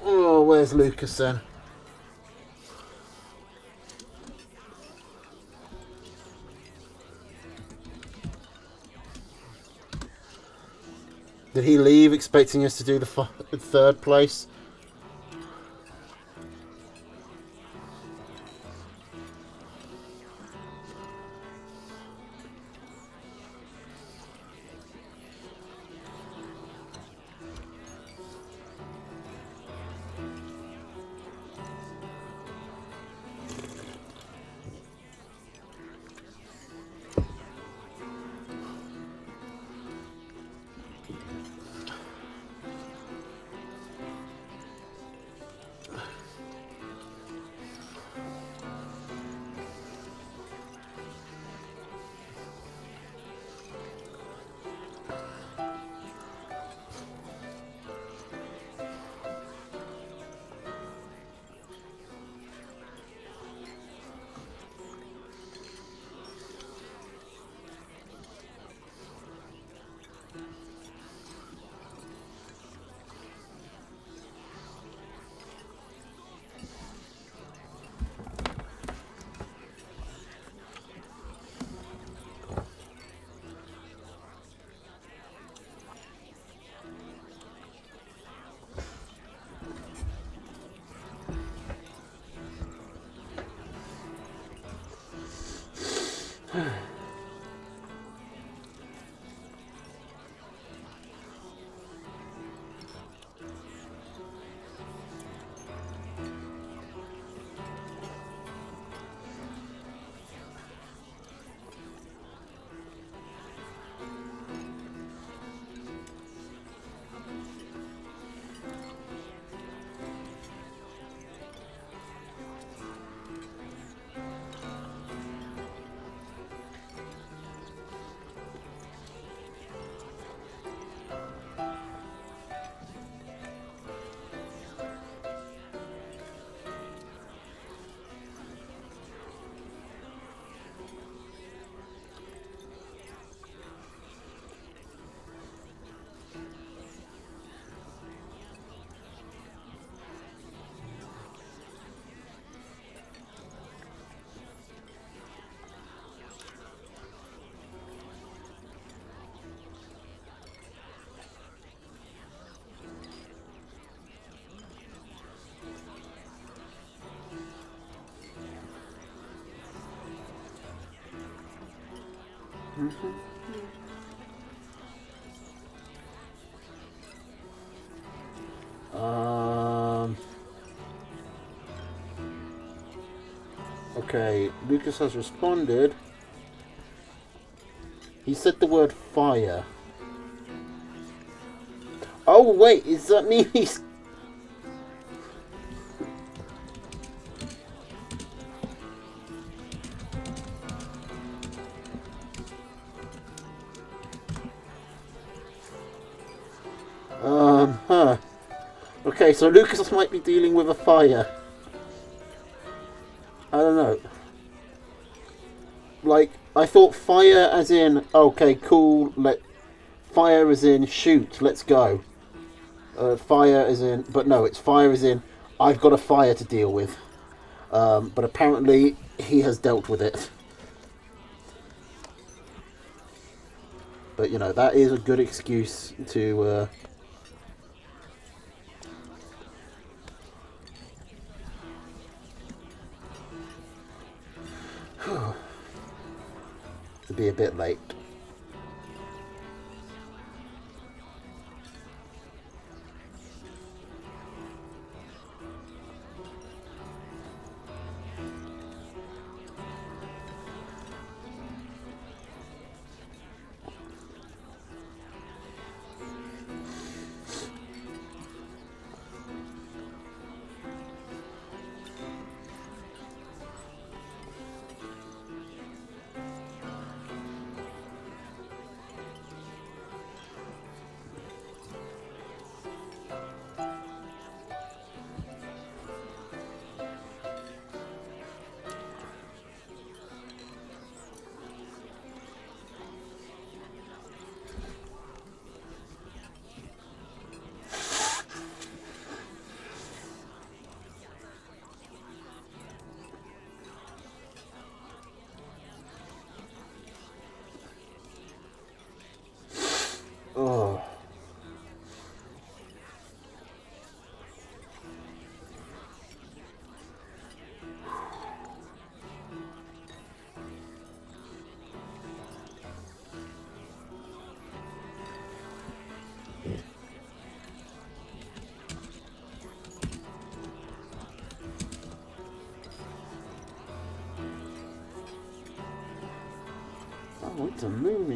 Speaker 1: Oh, where's Lucas then? Did he leave expecting us to do the third place? Okay, Lucas has responded. He said the word fire. Oh wait, does that mean he's... Huh. Okay, so Lucas might be dealing with a fire. I don't know. Like, I thought fire as in, okay, cool, fire as in, shoot, let's go. Fire as in, but no, it's fire as in, I've got a fire to deal with. But apparently, he has dealt with it. But, you know, that is a good excuse to... to be a bit late. Oh. Oh, it's a movie.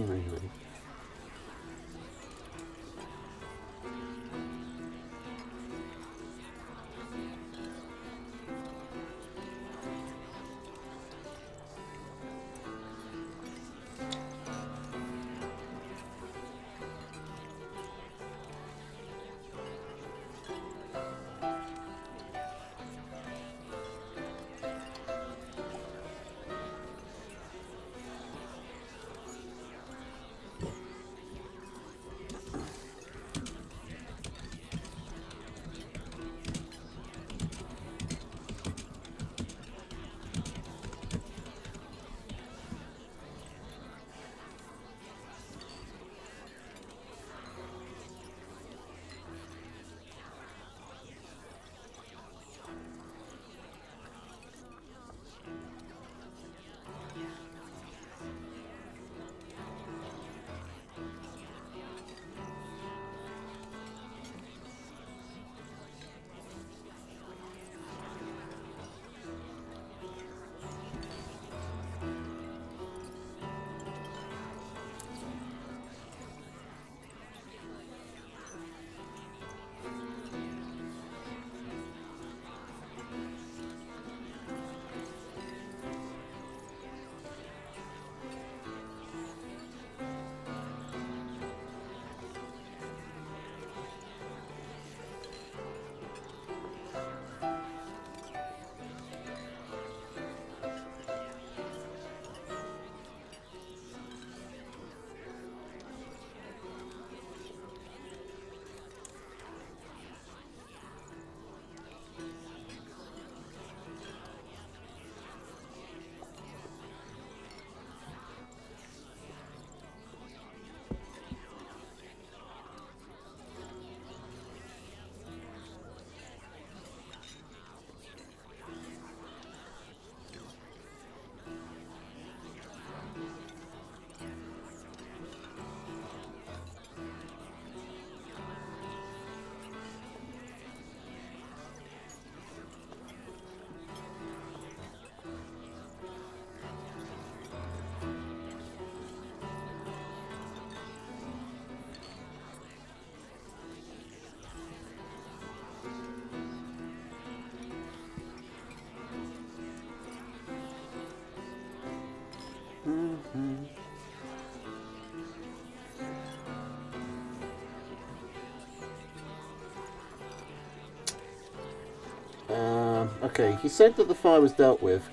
Speaker 1: Okay, he said that the fire was dealt with,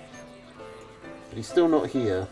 Speaker 1: but he's still not here.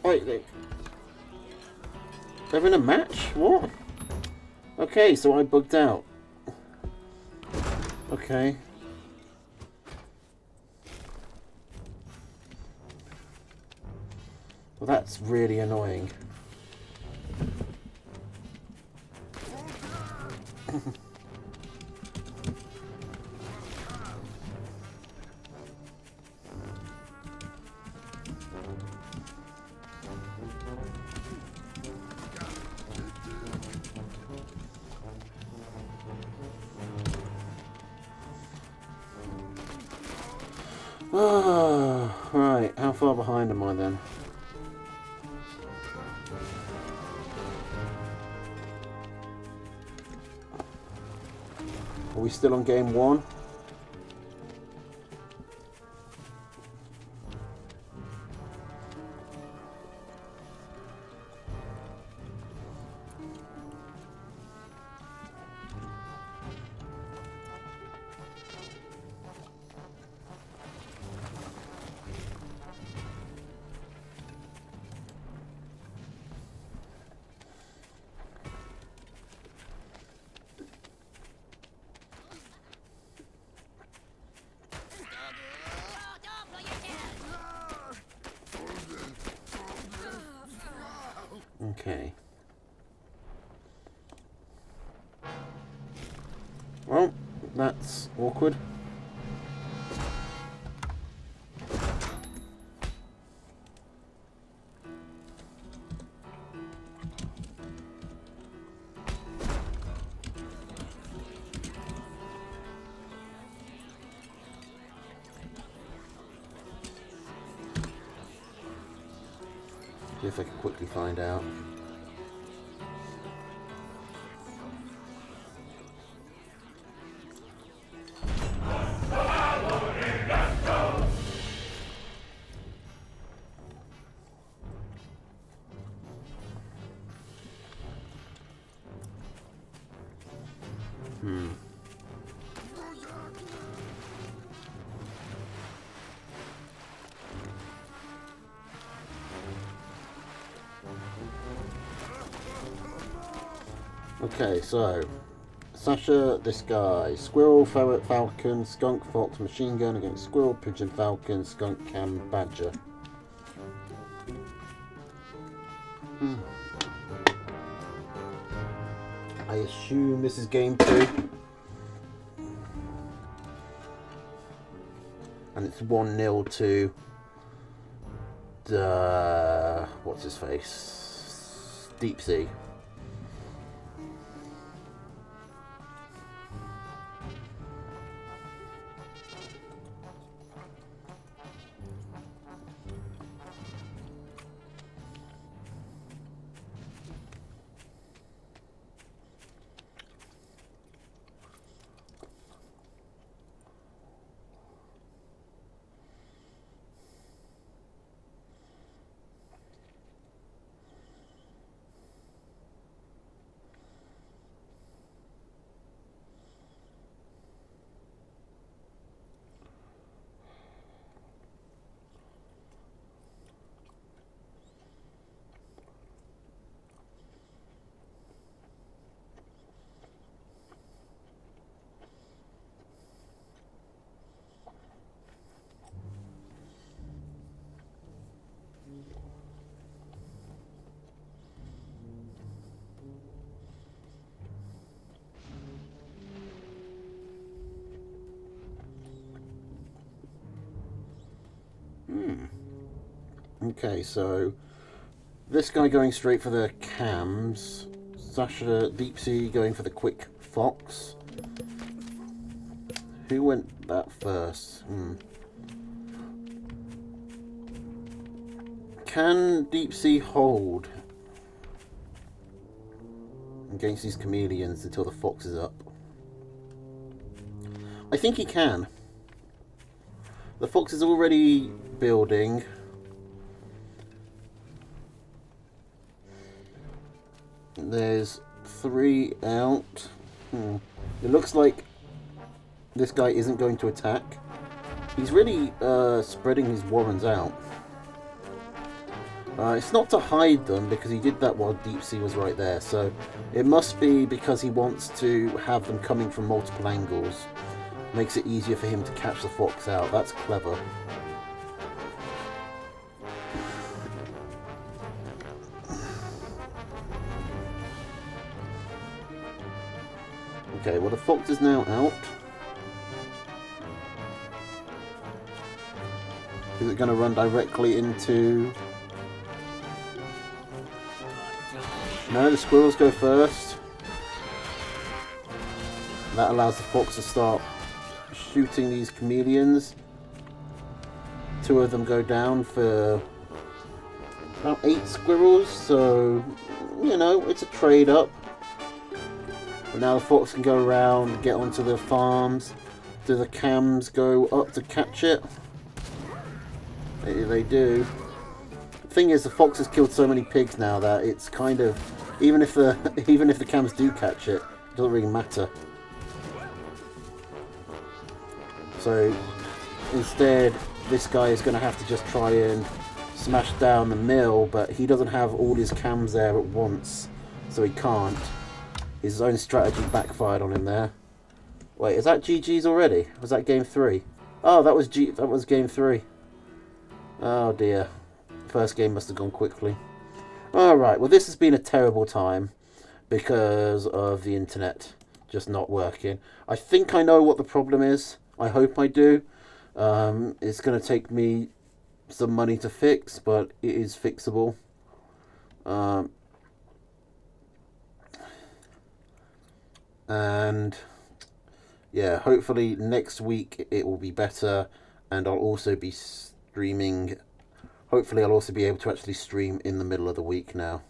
Speaker 1: Wait, they're in a match? What? Okay, so I bugged out. Okay. Well, that's really annoying. Oh, right, how far behind am I then? Are we still on game one? Okay. Well, that's awkward. See if I can quickly find out. Okay, so Sasha, this guy, squirrel, ferret, falcon, skunk, fox, machine gun against squirrel, pigeon, falcon, skunk, cam, badger. I assume this is game 2. And it's 1-0 to the, what's his face? Deep Sea. Okay, so this guy going straight for the cams. Sasha Deep Sea going for the quick fox. Who went that first? Can Deep Sea hold against these chameleons until the fox is up? I think he can. The fox is already building. There's 3 out. It looks like this guy isn't going to attack. He's really spreading his warrens out. It's not to hide them because he did that while Deep Sea was right there. So it must be because he wants to have them coming from multiple angles. Makes it easier for him to catch the fox out. That's clever. Okay, well the fox is now out. Is it going to run directly into... No, the squirrels go first. That allows the fox to start shooting these chameleons. 2 of them go down for about 8 squirrels, so, you know, it's a trade up. But now the fox can go around and get onto the farms. Do the cams go up to catch it? They do. The thing is, the fox has killed so many pigs now that it's kind of, even if the cams do catch it, it doesn't really matter. So instead, this guy is going to have to just try and smash down the mill, but he doesn't have all his cams there at once, so he can't. His own strategy backfired on him there. Wait, is that GG's already? Was that game 3? Oh, that was game 3. Oh dear. First game must have gone quickly. Alright, well this has been a terrible time because of the internet just not working. I think I know what the problem is. I hope I do. It's going to take me some money to fix, but it is fixable. And yeah, hopefully next week it will be better, and I'll also be streaming Hopefully I'll also be able to actually stream in the middle of the week now.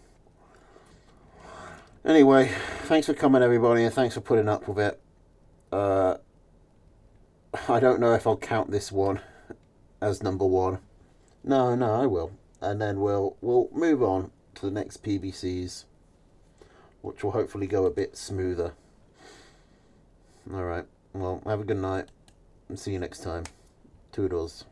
Speaker 1: Anyway, thanks for coming everybody, and thanks for putting up with it. I don't know if I'll count this one as number one. No, I will. And then we'll move on to the next PBCs, which will hopefully go a bit smoother. Alright, well, have a good night, and see you next time. Toodles.